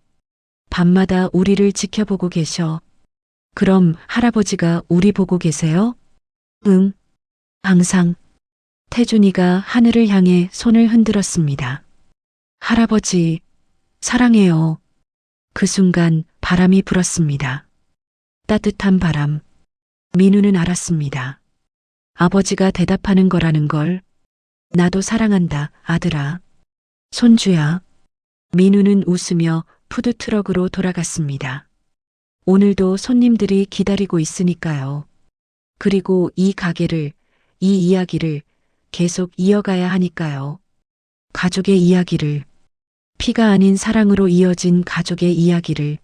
밤마다 우리를 지켜보고 계셔. 그럼 할아버지가 우리 보고 계세요? 응, 항상. 태준이가 하늘을 향해 손을 흔들었습니다. 할아버지, 사랑해요. 그 순간 바람이 불었습니다. 따뜻한 바람. 민우는 알았습니다. 아버지가 대답하는 거라는 걸. 나도 사랑한다, 아들아. 손주야. 민우는 웃으며 푸드트럭으로 돌아갔습니다. 오늘도 손님들이 기다리고 있으니까요. 그리고 이 가게를, 이 이야기를 계속 이어가야 하니까요. 가족의 이야기를, 피가 아닌 사랑으로 이어진 가족의 이야기를